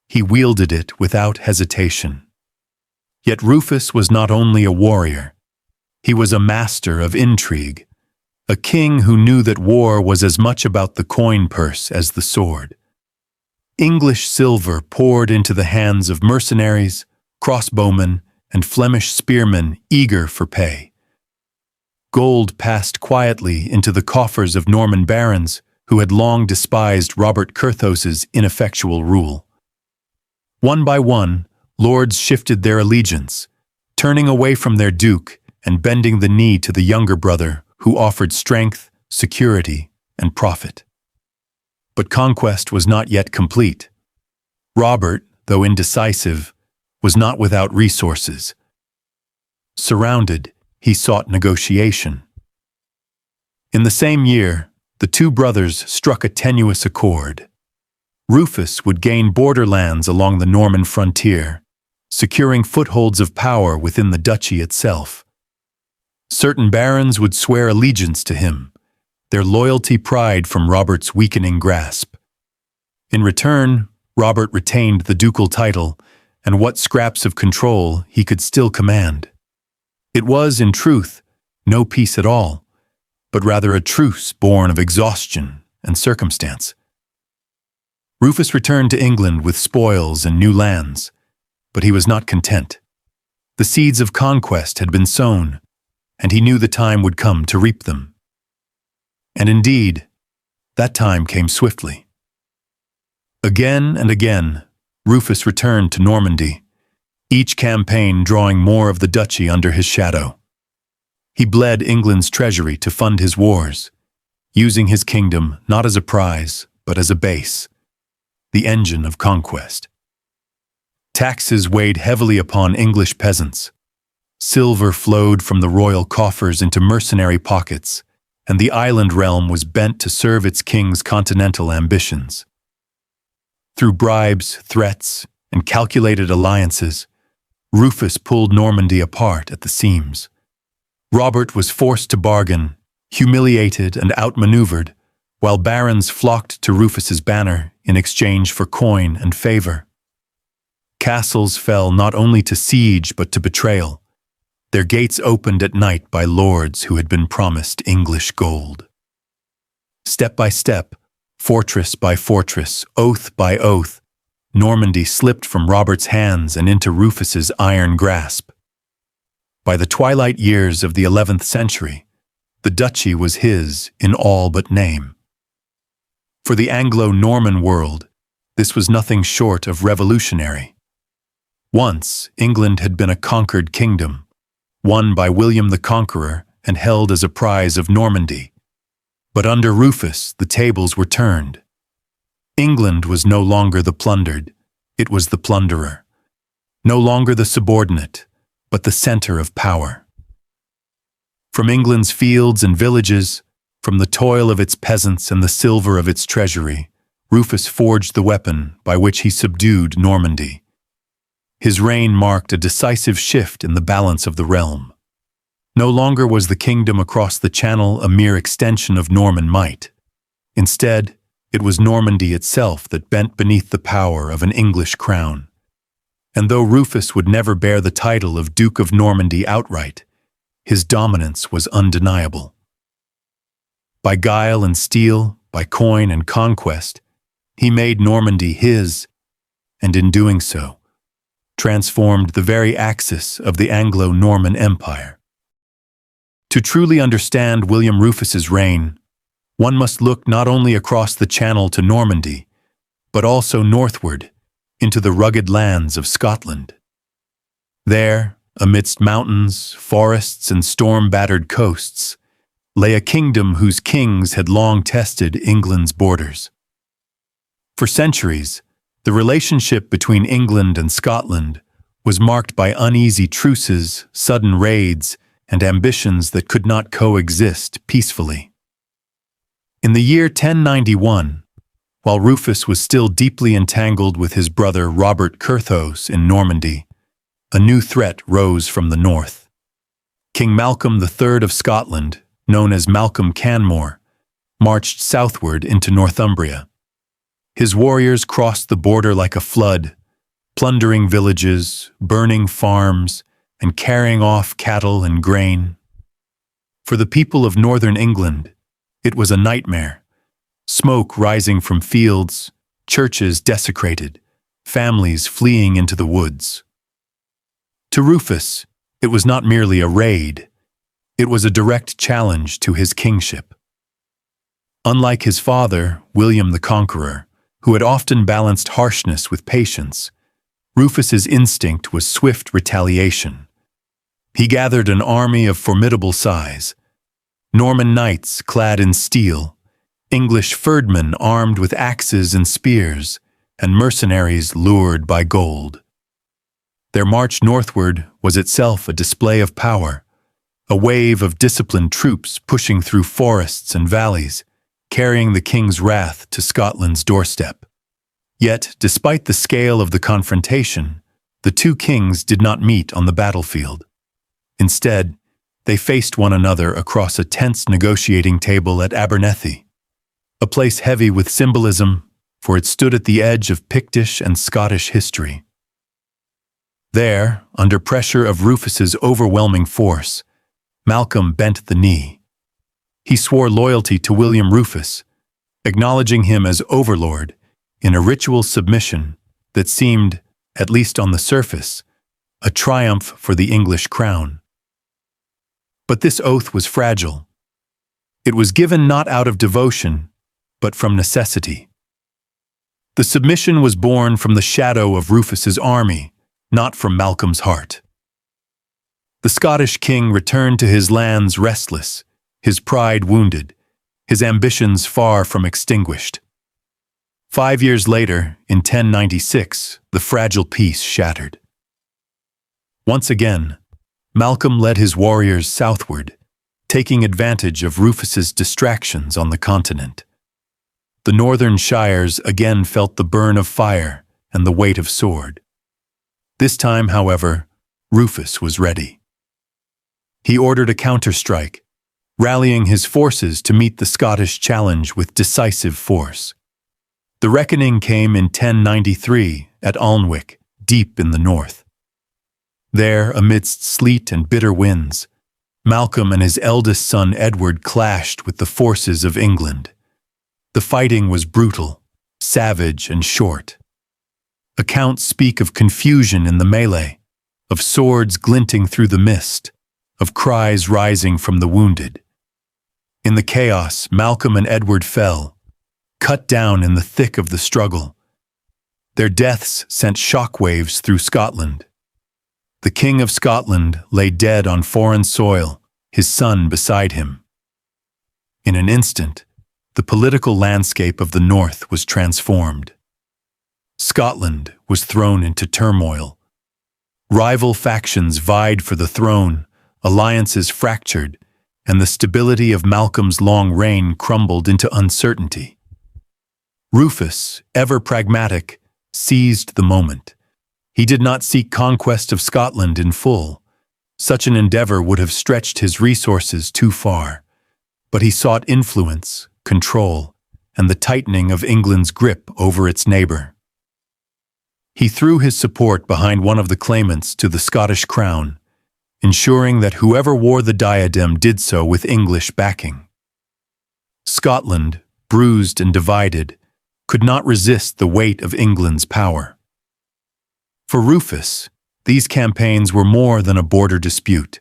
he wielded it without hesitation. Yet Rufus was not only a warrior, he was a master of intrigue, a king who knew that war was as much about the coin purse as the sword. English silver poured into the hands of mercenaries, crossbowmen, and Flemish spearmen eager for pay. Gold passed quietly into the coffers of Norman barons who had long despised Robert Curthose's ineffectual rule. One by one, lords shifted their allegiance, turning away from their duke and bending the knee to the younger brother who offered strength, security, and profit. But conquest was not yet complete. Robert, though indecisive, was not without resources. Surrounded, he sought negotiation. In the same year, the two brothers struck a tenuous accord. Rufus would gain borderlands along the Norman frontier, securing footholds of power within the duchy itself. Certain barons would swear allegiance to him, their loyalty pried from Robert's weakening grasp. In return, Robert retained the ducal title and what scraps of control he could still command. It was, in truth, no peace at all, but rather a truce born of exhaustion and circumstance. Rufus returned to England with spoils and new lands, but he was not content. The seeds of conquest had been sown, and he knew the time would come to reap them. And indeed, that time came swiftly. Again and again, Rufus returned to Normandy, each campaign drawing more of the duchy under his shadow. He bled England's treasury to fund his wars, using his kingdom not as a prize, but as a base, the engine of conquest. Taxes weighed heavily upon English peasants. Silver flowed from the royal coffers into mercenary pockets, and the island realm was bent to serve its king's continental ambitions. Through bribes, threats, and calculated alliances, Rufus pulled Normandy apart at the seams. Robert was forced to bargain, humiliated and outmaneuvered, while barons flocked to Rufus's banner in exchange for coin and favor. Castles fell not only to siege but to betrayal, their gates opened at night by lords who had been promised English gold. Step by step, fortress by fortress, oath by oath, Normandy slipped from Robert's hands and into Rufus's iron grasp. By the twilight years of the 11th century, the duchy was his in all but name. For the Anglo-Norman world, this was nothing short of revolutionary. Once, England had been a conquered kingdom, won by William the Conqueror and held as a prize of Normandy. But under Rufus, the tables were turned. England was no longer the plundered, it was the plunderer. No longer the subordinate, but the center of power. From England's fields and villages, from the toil of its peasants and the silver of its treasury, Rufus forged the weapon by which he subdued Normandy. His reign marked a decisive shift in the balance of the realm. No longer was the kingdom across the Channel a mere extension of Norman might. Instead, it was Normandy itself that bent beneath the power of an English crown. And though Rufus would never bear the title of Duke of Normandy outright, his dominance was undeniable. By guile and steel, by coin and conquest, he made Normandy his, and in doing so, transformed the very axis of the Anglo-Norman Empire. To truly understand William Rufus's reign, one must look not only across the Channel to Normandy, but also northward into the rugged lands of Scotland. There, amidst mountains, forests, and storm-battered coasts, lay a kingdom whose kings had long tested England's borders. For centuries, the relationship between England and Scotland was marked by uneasy truces, sudden raids, and ambitions that could not coexist peacefully. In the year 1091, while Rufus was still deeply entangled with his brother Robert Curthose in Normandy, a new threat rose from the north. King Malcolm III of Scotland, known as Malcolm Canmore, marched southward into Northumbria. His warriors crossed the border like a flood, plundering villages, burning farms, and carrying off cattle and grain. For the people of northern England, it was a nightmare. Smoke rising from fields, churches desecrated, families fleeing into the woods. To Rufus, it was not merely a raid, it was a direct challenge to his kingship. Unlike his father, William the Conqueror, who had often balanced harshness with patience, Rufus's instinct was swift retaliation. He gathered an army of formidable size: Norman knights clad in steel, English ferdmen armed with axes and spears, and mercenaries lured by gold. Their march northward was itself a display of power, a wave of disciplined troops pushing through forests and valleys, carrying the king's wrath to Scotland's doorstep. Yet, despite the scale of the confrontation, the two kings did not meet on the battlefield. Instead, they faced one another across a tense negotiating table at Abernethy, a place heavy with symbolism, for it stood at the edge of Pictish and Scottish history. There, under pressure of Rufus's overwhelming force, Malcolm bent the knee. He swore loyalty to William Rufus, acknowledging him as overlord in a ritual submission that seemed, at least on the surface, a triumph for the English crown. But this oath was fragile. It was given not out of devotion, but from necessity. The submission was born from the shadow of Rufus's army, not from Malcolm's heart. The Scottish king returned to his lands restless, his pride wounded, his ambitions far from extinguished. 5 years later, in 1096, the fragile peace shattered. Once again, Malcolm led his warriors southward, taking advantage of Rufus's distractions on the continent. The northern shires again felt the burn of fire and the weight of sword. This time, however, Rufus was ready. He ordered a counterstrike, rallying his forces to meet the Scottish challenge with decisive force. The reckoning came in 1093 at Alnwick, deep in the north. There, amidst sleet and bitter winds, Malcolm and his eldest son Edward clashed with the forces of England. The fighting was brutal, savage, and short. Accounts speak of confusion in the melee, of swords glinting through the mist, of cries rising from the wounded. In the chaos, Malcolm and Edward fell, cut down in the thick of the struggle. Their deaths sent shockwaves through Scotland. The King of Scotland lay dead on foreign soil, his son beside him. In an instant, the political landscape of the north was transformed. Scotland was thrown into turmoil. Rival factions vied for the throne, alliances fractured, and the stability of Malcolm's long reign crumbled into uncertainty. Rufus, ever pragmatic, seized the moment. He did not seek conquest of Scotland in full. Such an endeavor would have stretched his resources too far. But he sought influence, control, and the tightening of England's grip over its neighbor. He threw his support behind one of the claimants to the Scottish crown, ensuring that whoever wore the diadem did so with English backing. Scotland, bruised and divided, could not resist the weight of England's power. For Rufus, these campaigns were more than a border dispute.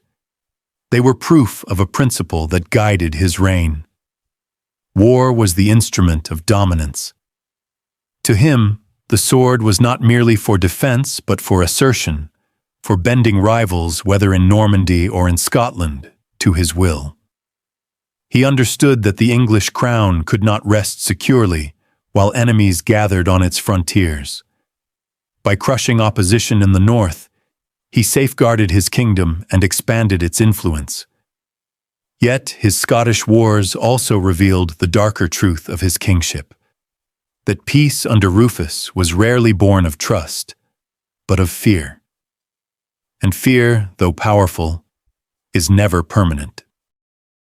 They were proof of a principle that guided his reign. War was the instrument of dominance. To him, the sword was not merely for defense but for assertion, for bending rivals, whether in Normandy or in Scotland, to his will. He understood that the English crown could not rest securely while enemies gathered on its frontiers. By crushing opposition in the north, he safeguarded his kingdom and expanded its influence. Yet his Scottish wars also revealed the darker truth of his kingship, that peace under Rufus was rarely born of trust, but of fear. And fear, though powerful, is never permanent.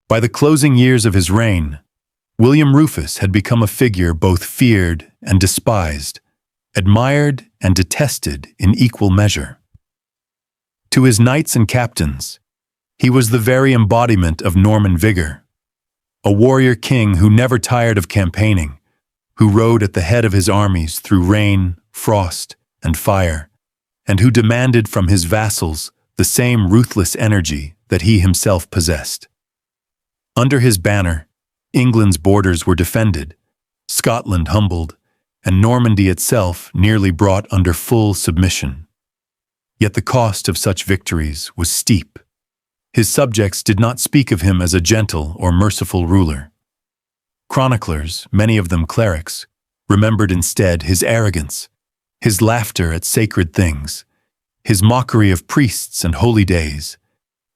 By the closing years of his reign, William Rufus had become a figure both feared and despised, admired and detested in equal measure. To his knights and captains, he was the very embodiment of Norman vigor, a warrior king who never tired of campaigning, who rode at the head of his armies through rain, frost, and fire, and who demanded from his vassals the same ruthless energy that he himself possessed. Under his banner, England's borders were defended, Scotland humbled, and Normandy itself nearly brought under full submission. Yet the cost of such victories was steep. His subjects did not speak of him as a gentle or merciful ruler. Chroniclers, many of them clerics, remembered instead his arrogance, his laughter at sacred things, his mockery of priests and holy days,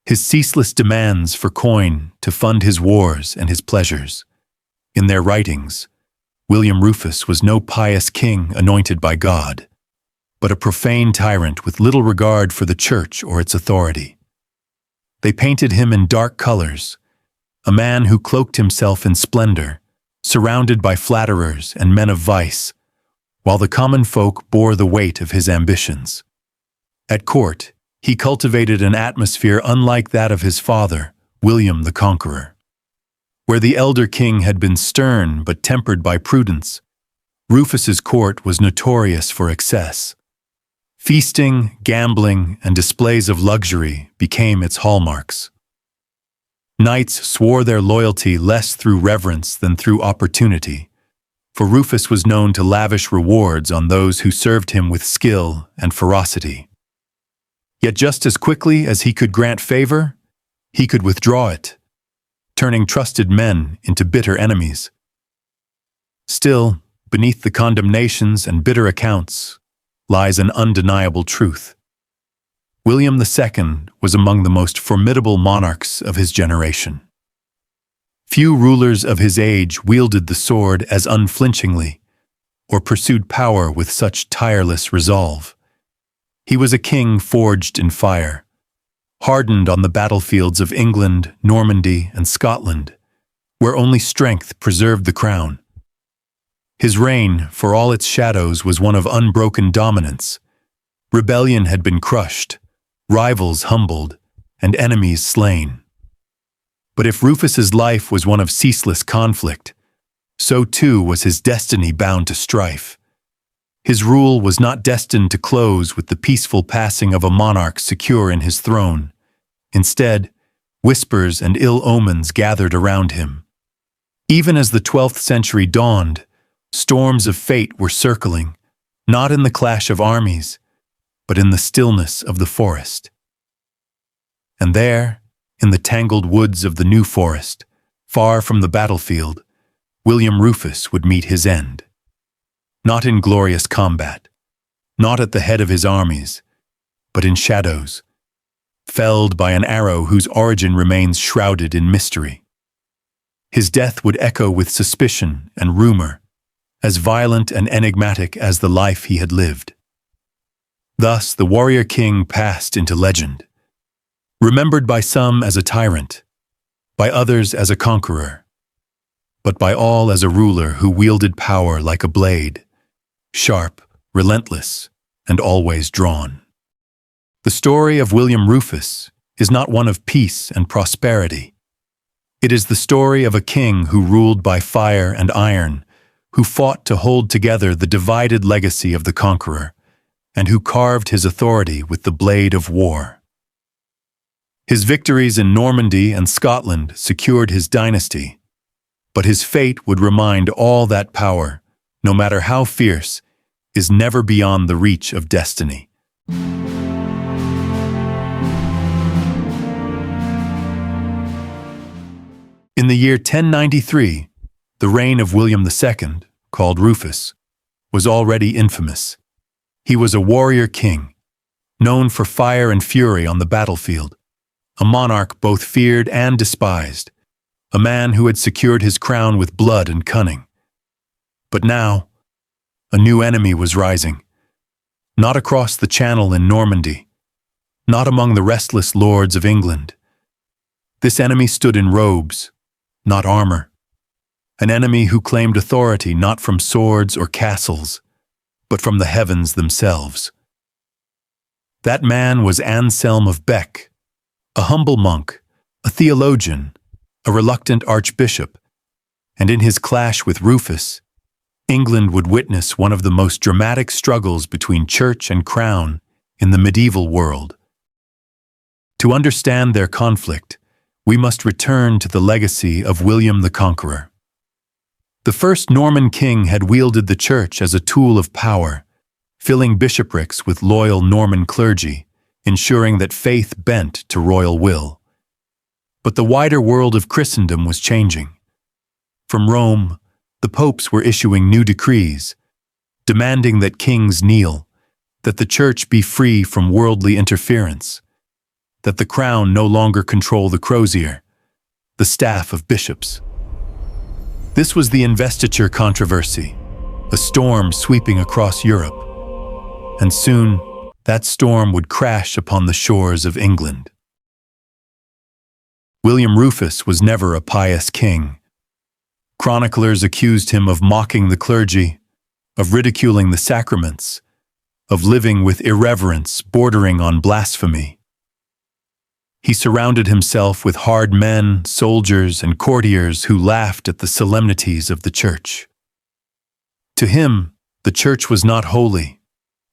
his ceaseless demands for coin to fund his wars and his pleasures. In their writings, William Rufus was no pious king anointed by God, but a profane tyrant with little regard for the church or its authority. They painted him in dark colors, a man who cloaked himself in splendor, surrounded by flatterers and men of vice, while the common folk bore the weight of his ambitions. At court, he cultivated an atmosphere unlike that of his father, William the Conqueror. Where the elder king had been stern but tempered by prudence, Rufus's court was notorious for excess. Feasting, gambling, and displays of luxury became its hallmarks. Knights swore their loyalty less through reverence than through opportunity, for Rufus was known to lavish rewards on those who served him with skill and ferocity. Yet just as quickly as he could grant favor, he could withdraw it, turning trusted men into bitter enemies. Still, beneath the condemnations and bitter accounts lies an undeniable truth. William II was among the most formidable monarchs of his generation. Few rulers of his age wielded the sword as unflinchingly or pursued power with such tireless resolve. He was a king forged in fire, hardened on the battlefields of England, Normandy, and Scotland, where only strength preserved the crown. His reign, for all its shadows, was one of unbroken dominance. Rebellion had been crushed, rivals humbled, and enemies slain. But if Rufus's life was one of ceaseless conflict, so too was his destiny bound to strife. His rule was not destined to close with the peaceful passing of a monarch secure in his throne. Instead, whispers and ill omens gathered around him. Even as the 12th century dawned, storms of fate were circling, not in the clash of armies, but in the stillness of the forest. And there, in the tangled woods of the New Forest, far from the battlefield, William Rufus would meet his end. Not in glorious combat, not at the head of his armies, but in shadows, felled by an arrow whose origin remains shrouded in mystery. His death would echo with suspicion and rumor, as violent and enigmatic as the life he had lived. Thus the warrior king passed into legend, remembered by some as a tyrant, by others as a conqueror, but by all as a ruler who wielded power like a blade, sharp, relentless, and always drawn. The story of William Rufus is not one of peace and prosperity. It is the story of a king who ruled by fire and iron, who fought to hold together the divided legacy of the conqueror, and who carved his authority with the blade of war. His victories in Normandy and Scotland secured his dynasty, but his fate would remind all that power, no matter how fierce, is never beyond the reach of destiny. In the year 1093, the reign of William II, called Rufus, was already infamous. He was a warrior king, known for fire and fury on the battlefield, a monarch both feared and despised, a man who had secured his crown with blood and cunning. But now, a new enemy was rising, not across the Channel in Normandy, not among the restless lords of England. This enemy stood in robes, not armor, an enemy who claimed authority not from swords or castles, but from the heavens themselves. That man was Anselm of Bec, a humble monk, a theologian, a reluctant archbishop, and in his clash with Rufus, England would witness one of the most dramatic struggles between church and crown in the medieval world. To understand their conflict, we must return to the legacy of William the Conqueror. The first Norman king had wielded the church as a tool of power, filling bishoprics with loyal Norman clergy, ensuring that faith bent to royal will. But the wider world of Christendom was changing. From Rome, the popes were issuing new decrees, demanding that kings kneel, that the church be free from worldly interference, that the crown no longer control the crozier, the staff of bishops. This was the investiture controversy, a storm sweeping across Europe. And soon, that storm would crash upon the shores of England. William Rufus was never a pious king. Chroniclers accused him of mocking the clergy, of ridiculing the sacraments, of living with irreverence bordering on blasphemy. He surrounded himself with hard men, soldiers, and courtiers who laughed at the solemnities of the church. To him, the church was not holy.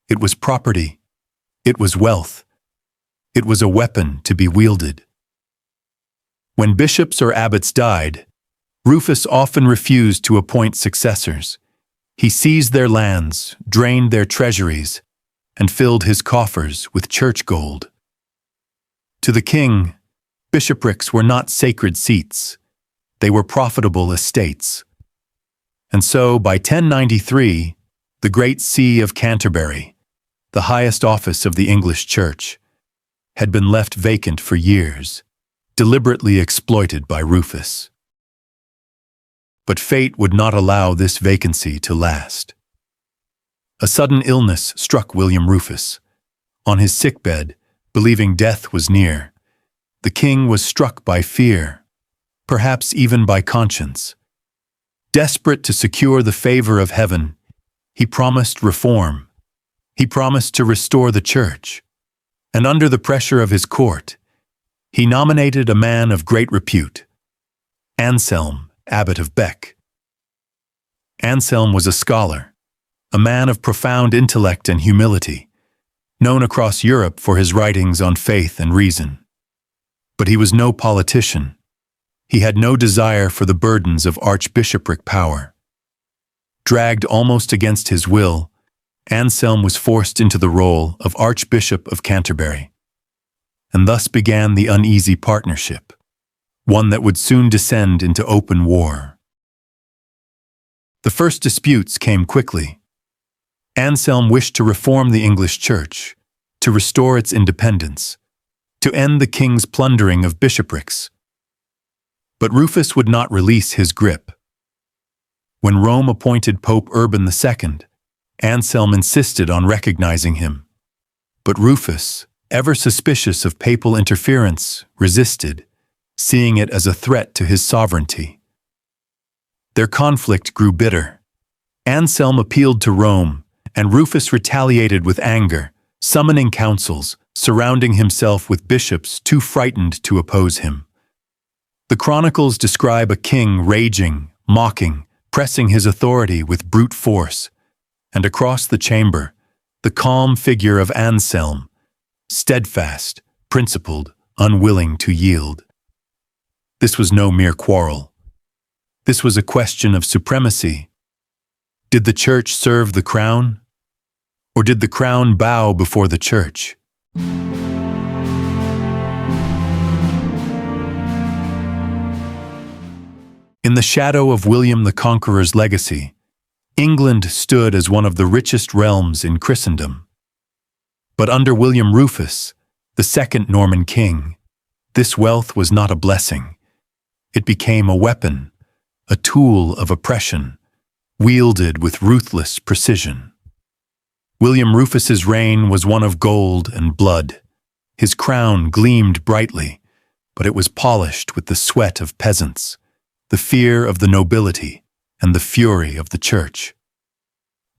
It was property. It was wealth. It was a weapon to be wielded. When bishops or abbots died, Rufus often refused to appoint successors. He seized their lands, drained their treasuries, and filled his coffers with church gold. To the king, bishoprics were not sacred seats. They were profitable estates. And so, by 1093, the Great See of Canterbury, the highest office of the English Church, had been left vacant for years, deliberately exploited by Rufus. But fate would not allow this vacancy to last. A sudden illness struck William Rufus. On his sickbed, believing death was near, the king was struck by fear, perhaps even by conscience. Desperate to secure the favor of heaven, he promised reform. He promised to restore the church. And under the pressure of his court, he nominated a man of great repute, Anselm, abbot of Bec. Anselm was a scholar, a man of profound intellect and humility, known across Europe for his writings on faith and reason. But he was no politician. He had no desire for the burdens of archbishopric power. Dragged almost against his will, Anselm was forced into the role of Archbishop of Canterbury. And thus began the uneasy partnership, one that would soon descend into open war. The first disputes came quickly. Anselm wished to reform the English Church, to restore its independence, to end the king's plundering of bishoprics. But Rufus would not release his grip. When Rome appointed Pope Urban II, Anselm insisted on recognizing him. But Rufus, ever suspicious of papal interference, resisted, seeing it as a threat to his sovereignty. Their conflict grew bitter. Anselm appealed to Rome, and Rufus retaliated with anger, summoning councils, surrounding himself with bishops too frightened to oppose him. The chronicles describe a king raging, mocking, pressing his authority with brute force, and across the chamber, the calm figure of Anselm, steadfast, principled, unwilling to yield. This was no mere quarrel. This was a question of supremacy. Did the church serve the crown? Or did the crown bow before the church? In the shadow of William the Conqueror's legacy, England stood as one of the richest realms in Christendom. But under William Rufus, the second Norman king, this wealth was not a blessing. It became a weapon, a tool of oppression, wielded with ruthless precision. William Rufus's reign was one of gold and blood. His crown gleamed brightly, but it was polished with the sweat of peasants, the fear of the nobility, and the fury of the church.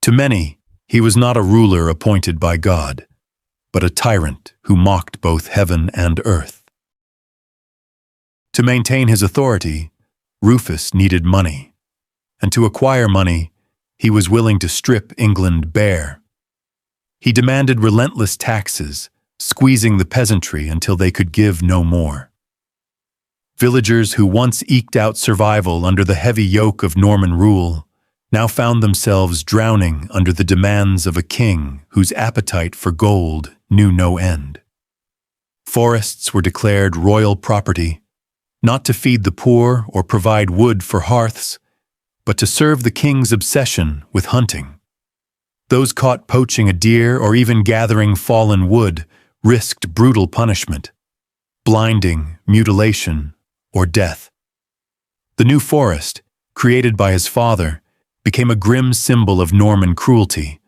To many, he was not a ruler appointed by God, but a tyrant who mocked both heaven and earth. To maintain his authority, Rufus needed money, and to acquire money, he was willing to strip England bare. He demanded relentless taxes, squeezing the peasantry until they could give no more. Villagers who once eked out survival under the heavy yoke of Norman rule now found themselves drowning under the demands of a king whose appetite for gold knew no end. Forests were declared royal property, not to feed the poor or provide wood for hearths, but to serve the king's obsession with hunting. Those caught poaching a deer or even gathering fallen wood risked brutal punishment, blinding, mutilation, or death. The new forest, created by his father, became a grim symbol of Norman cruelty,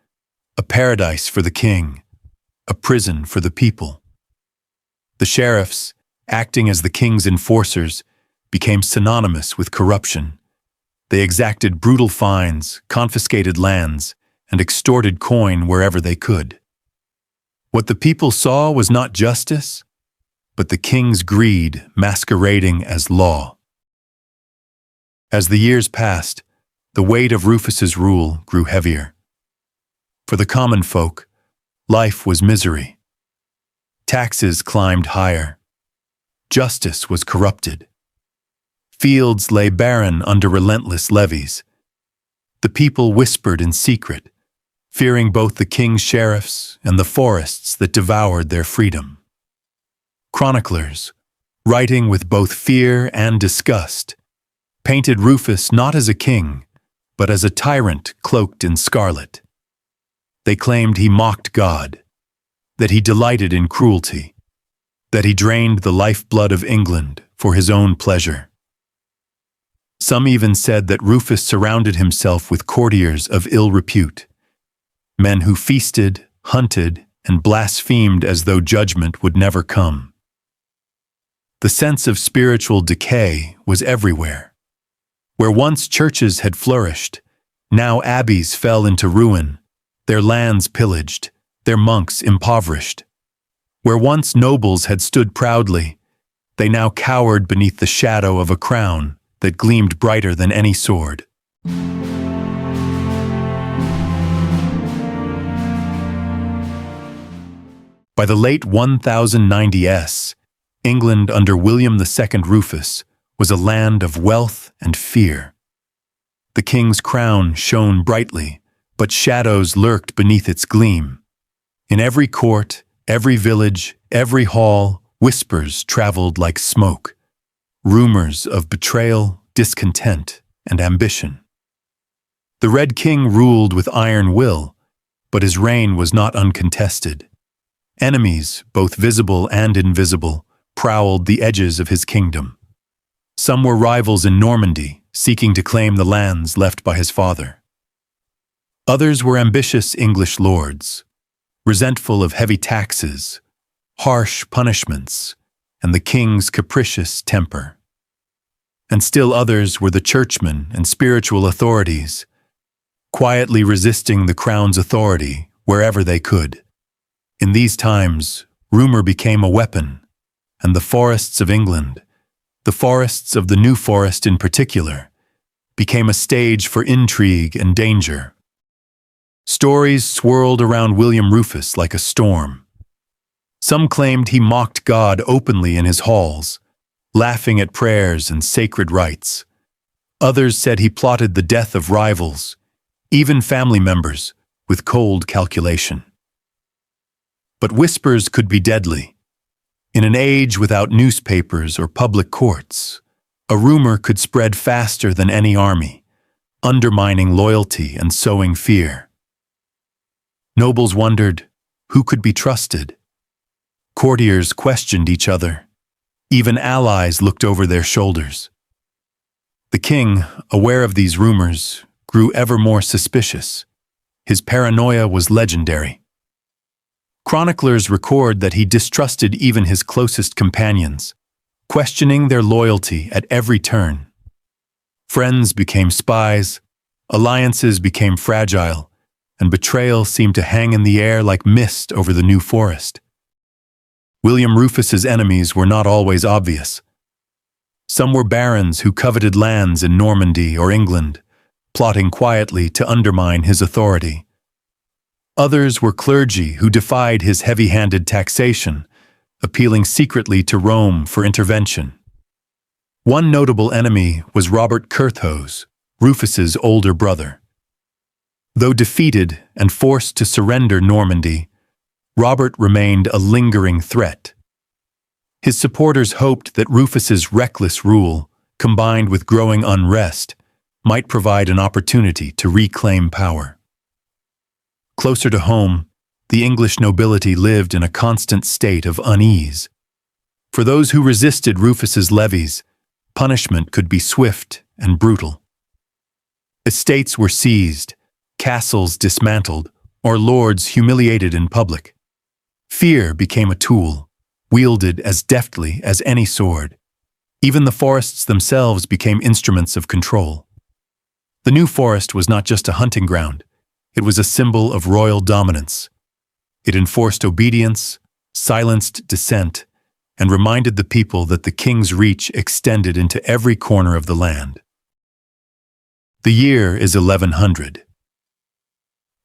a paradise for the king, a prison for the people. The sheriffs, acting as the king's enforcers, became synonymous with corruption. They exacted brutal fines, confiscated lands, and extorted coin wherever they could. What the people saw was not justice, but the king's greed masquerading as law. As the years passed, the weight of Rufus's rule grew heavier. For the common folk, life was misery. Taxes climbed higher. Justice was corrupted. Fields lay barren under relentless levies. The people whispered in secret, fearing both the king's sheriffs and the forests that devoured their freedom. Chroniclers, writing with both fear and disgust, painted Rufus not as a king, but as a tyrant cloaked in scarlet. They claimed he mocked God, that he delighted in cruelty, that he drained the lifeblood of England for his own pleasure. Some even said that Rufus surrounded himself with courtiers of ill repute, men who feasted, hunted, and blasphemed as though judgment would never come. The sense of spiritual decay was everywhere. Where once churches had flourished, now abbeys fell into ruin, their lands pillaged, their monks impoverished. Where once nobles had stood proudly, they now cowered beneath the shadow of a crown that gleamed brighter than any sword. By the late 1090s, England under William II Rufus was a land of wealth and fear. The king's crown shone brightly, but shadows lurked beneath its gleam. In every court, every village, every hall, whispers traveled like smoke, rumors of betrayal, discontent, and ambition. The Red King ruled with iron will, but his reign was not uncontested. Enemies, both visible and invisible, prowled the edges of his kingdom. Some were rivals in Normandy, seeking to claim the lands left by his father. Others were ambitious English lords, resentful of heavy taxes, harsh punishments, and the king's capricious temper. And still others were the churchmen and spiritual authorities, quietly resisting the crown's authority wherever they could. In these times, rumor became a weapon, and the forests of England, the forests of the New Forest in particular, became a stage for intrigue and danger. Stories swirled around William Rufus like a storm. Some claimed he mocked God openly in his halls, laughing at prayers and sacred rites. Others said he plotted the death of rivals, even family members, with cold calculation. But whispers could be deadly. In an age without newspapers or public courts, a rumor could spread faster than any army, undermining loyalty and sowing fear. Nobles wondered who could be trusted. Courtiers questioned each other. Even allies looked over their shoulders. The king, aware of these rumors, grew ever more suspicious. His paranoia was legendary. Chroniclers record that he distrusted even his closest companions, questioning their loyalty at every turn. Friends became spies, alliances became fragile, and betrayal seemed to hang in the air like mist over the New Forest. William Rufus's enemies were not always obvious. Some were barons who coveted lands in Normandy or England, plotting quietly to undermine his authority. Others were clergy who defied his heavy-handed taxation, appealing secretly to Rome for intervention. One notable enemy was Robert Curthose, Rufus's older brother. Though defeated and forced to surrender Normandy, Robert remained a lingering threat. His supporters hoped that Rufus's reckless rule, combined with growing unrest, might provide an opportunity to reclaim power. Closer to home, the English nobility lived in a constant state of unease. For those who resisted Rufus's levies, punishment could be swift and brutal. Estates were seized, castles dismantled, or lords humiliated in public. Fear became a tool, wielded as deftly as any sword. Even the forests themselves became instruments of control. The New Forest was not just a hunting ground, it was a symbol of royal dominance. It enforced obedience, silenced dissent, and reminded the people that the king's reach extended into every corner of the land. The year is 1100.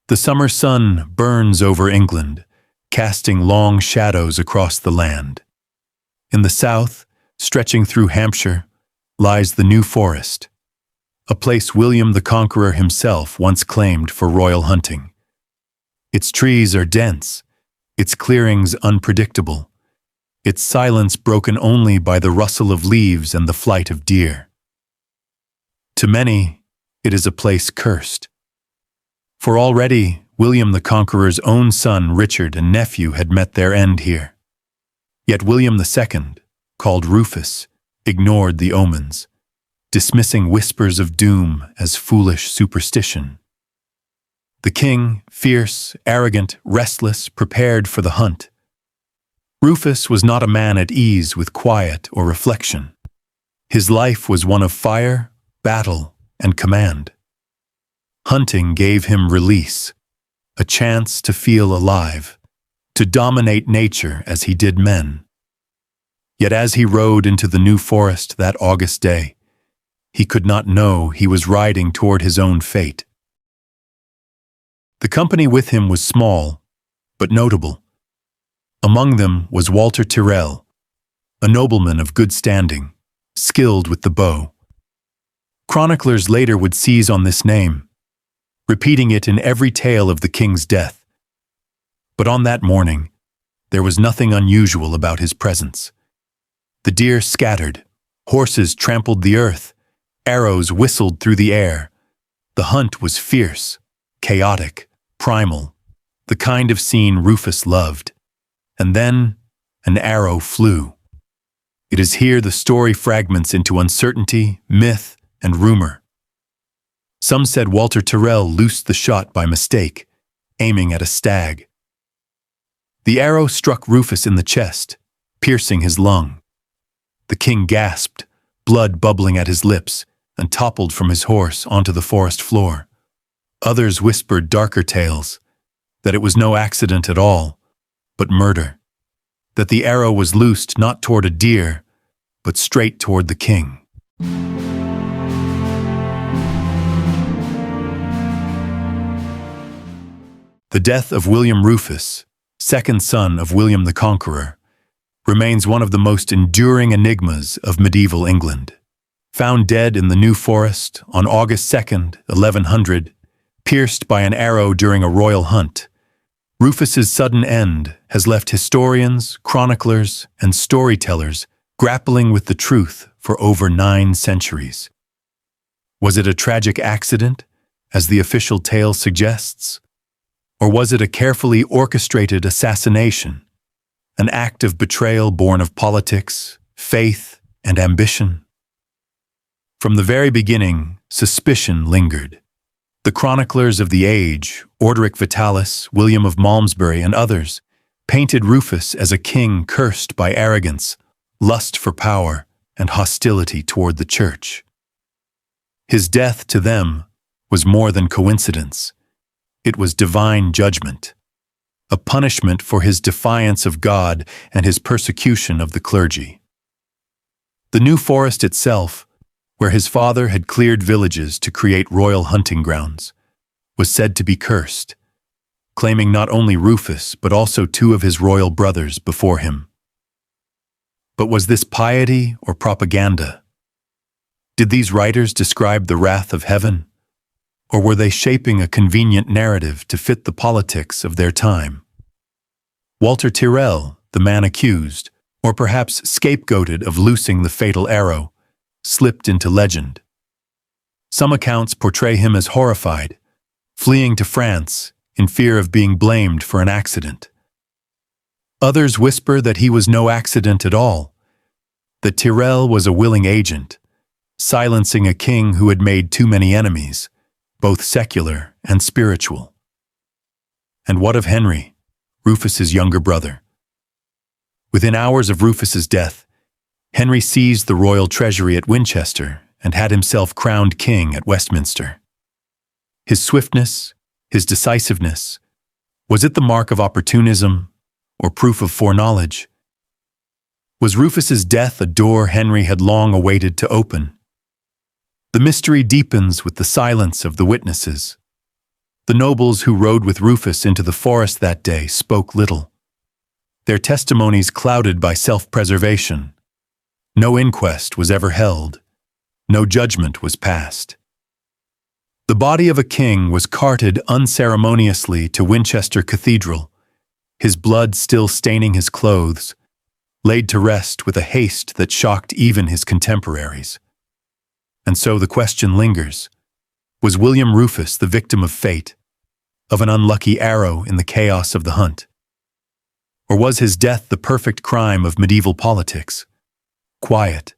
The summer sun burns over England, casting long shadows across the land. In the south, stretching through Hampshire, lies the New Forest, a place William the Conqueror himself once claimed for royal hunting. Its trees are dense, its clearings unpredictable, its silence broken only by the rustle of leaves and the flight of deer. To many, it is a place cursed. For already, William the Conqueror's own son Richard and nephew had met their end here. Yet William II, called Rufus, ignored the omens, dismissing whispers of doom as foolish superstition. The king, fierce, arrogant, restless, prepared for the hunt. Rufus was not a man at ease with quiet or reflection. His life was one of fire, battle, and command. Hunting gave him release, a chance to feel alive, to dominate nature as he did men. Yet as he rode into the New Forest that August day, he could not know he was riding toward his own fate. The company with him was small, but notable. Among them was Walter Tyrrell, a nobleman of good standing, skilled with the bow. Chroniclers later would seize on this name, repeating it in every tale of the king's death. But on that morning, there was nothing unusual about his presence. The deer scattered, horses trampled the earth, arrows whistled through the air. The hunt was fierce, chaotic, primal, the kind of scene Rufus loved. And then, an arrow flew. It is here the story fragments into uncertainty, myth, and rumor. Some said Walter Tyrrell loosed the shot by mistake, aiming at a stag. The arrow struck Rufus in the chest, piercing his lung. The king gasped, blood bubbling at his lips, and toppled from his horse onto the forest floor. Others whispered darker tales, that it was no accident at all, but murder, that the arrow was loosed not toward a deer, but straight toward the king. The death of William Rufus, second son of William the Conqueror, remains one of the most enduring enigmas of medieval England. Found dead in the New Forest on August 2nd, 1100, pierced by an arrow during a royal hunt, Rufus's sudden end has left historians, chroniclers, and storytellers grappling with the truth for over 9 centuries. Was it a tragic accident, as the official tale suggests? Or was it a carefully orchestrated assassination, an act of betrayal born of politics, faith, and ambition? From the very beginning, suspicion lingered. The chroniclers of the age, Orderic Vitalis, William of Malmesbury, and others, painted Rufus as a king cursed by arrogance, lust for power, and hostility toward the church. His death to them was more than coincidence. It was divine judgment, a punishment for his defiance of God and his persecution of the clergy. The New Forest itself, where his father had cleared villages to create royal hunting grounds, was said to be cursed, claiming not only Rufus but also 2 of his royal brothers before him. But was this piety or propaganda? Did these writers describe the wrath of heaven? Or were they shaping a convenient narrative to fit the politics of their time? Walter Tyrrell, the man accused, or perhaps scapegoated of loosing the fatal arrow, slipped into legend. Some accounts portray him as horrified, fleeing to France in fear of being blamed for an accident. Others whisper that he was no accident at all, that Tyrrell was a willing agent, silencing a king who had made too many enemies, both secular and spiritual. And what of Henry, Rufus's younger brother? Within hours of Rufus's death, Henry seized the royal treasury at Winchester and had himself crowned king at Westminster. His swiftness, his decisiveness, was it the mark of opportunism or proof of foreknowledge? Was Rufus's death a door Henry had long awaited to open? The mystery deepens with the silence of the witnesses. The nobles who rode with Rufus into the forest that day spoke little, their testimonies clouded by self-preservation. No inquest was ever held. No judgment was passed. The body of a king was carted unceremoniously to Winchester Cathedral, his blood still staining his clothes, laid to rest with a haste that shocked even his contemporaries. And so the question lingers: was William Rufus the victim of fate, of an unlucky arrow in the chaos of the hunt? Or was his death the perfect crime of medieval politics, quiet,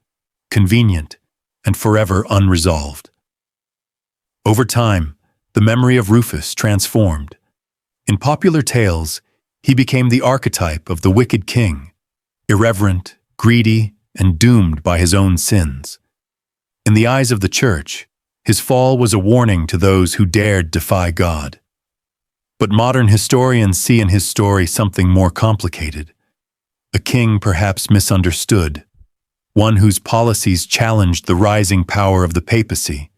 convenient, and forever unresolved? Over time, the memory of Rufus transformed. In popular tales, he became the archetype of the wicked king, irreverent, greedy, and doomed by his own sins. In the eyes of the Church, his fall was a warning to those who dared defy God. But modern historians see in his story something more complicated. A king perhaps misunderstood, one whose policies challenged the rising power of the papacy,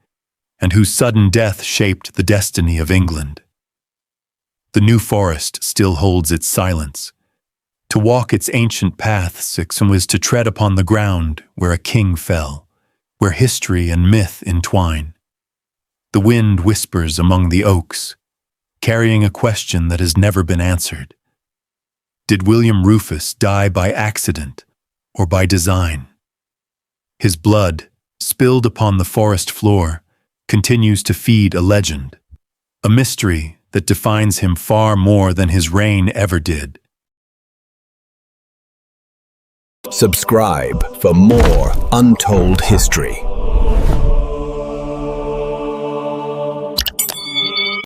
and whose sudden death shaped the destiny of England. The New Forest still holds its silence. To walk its ancient paths was to tread upon the ground where a king fell, where history and myth entwine. The wind whispers among the oaks, carrying a question that has never been answered. Did William Rufus die by accident or by design? His blood, spilled upon the forest floor, continues to feed a legend, a mystery that defines him far more than his reign ever did. Subscribe for more untold history.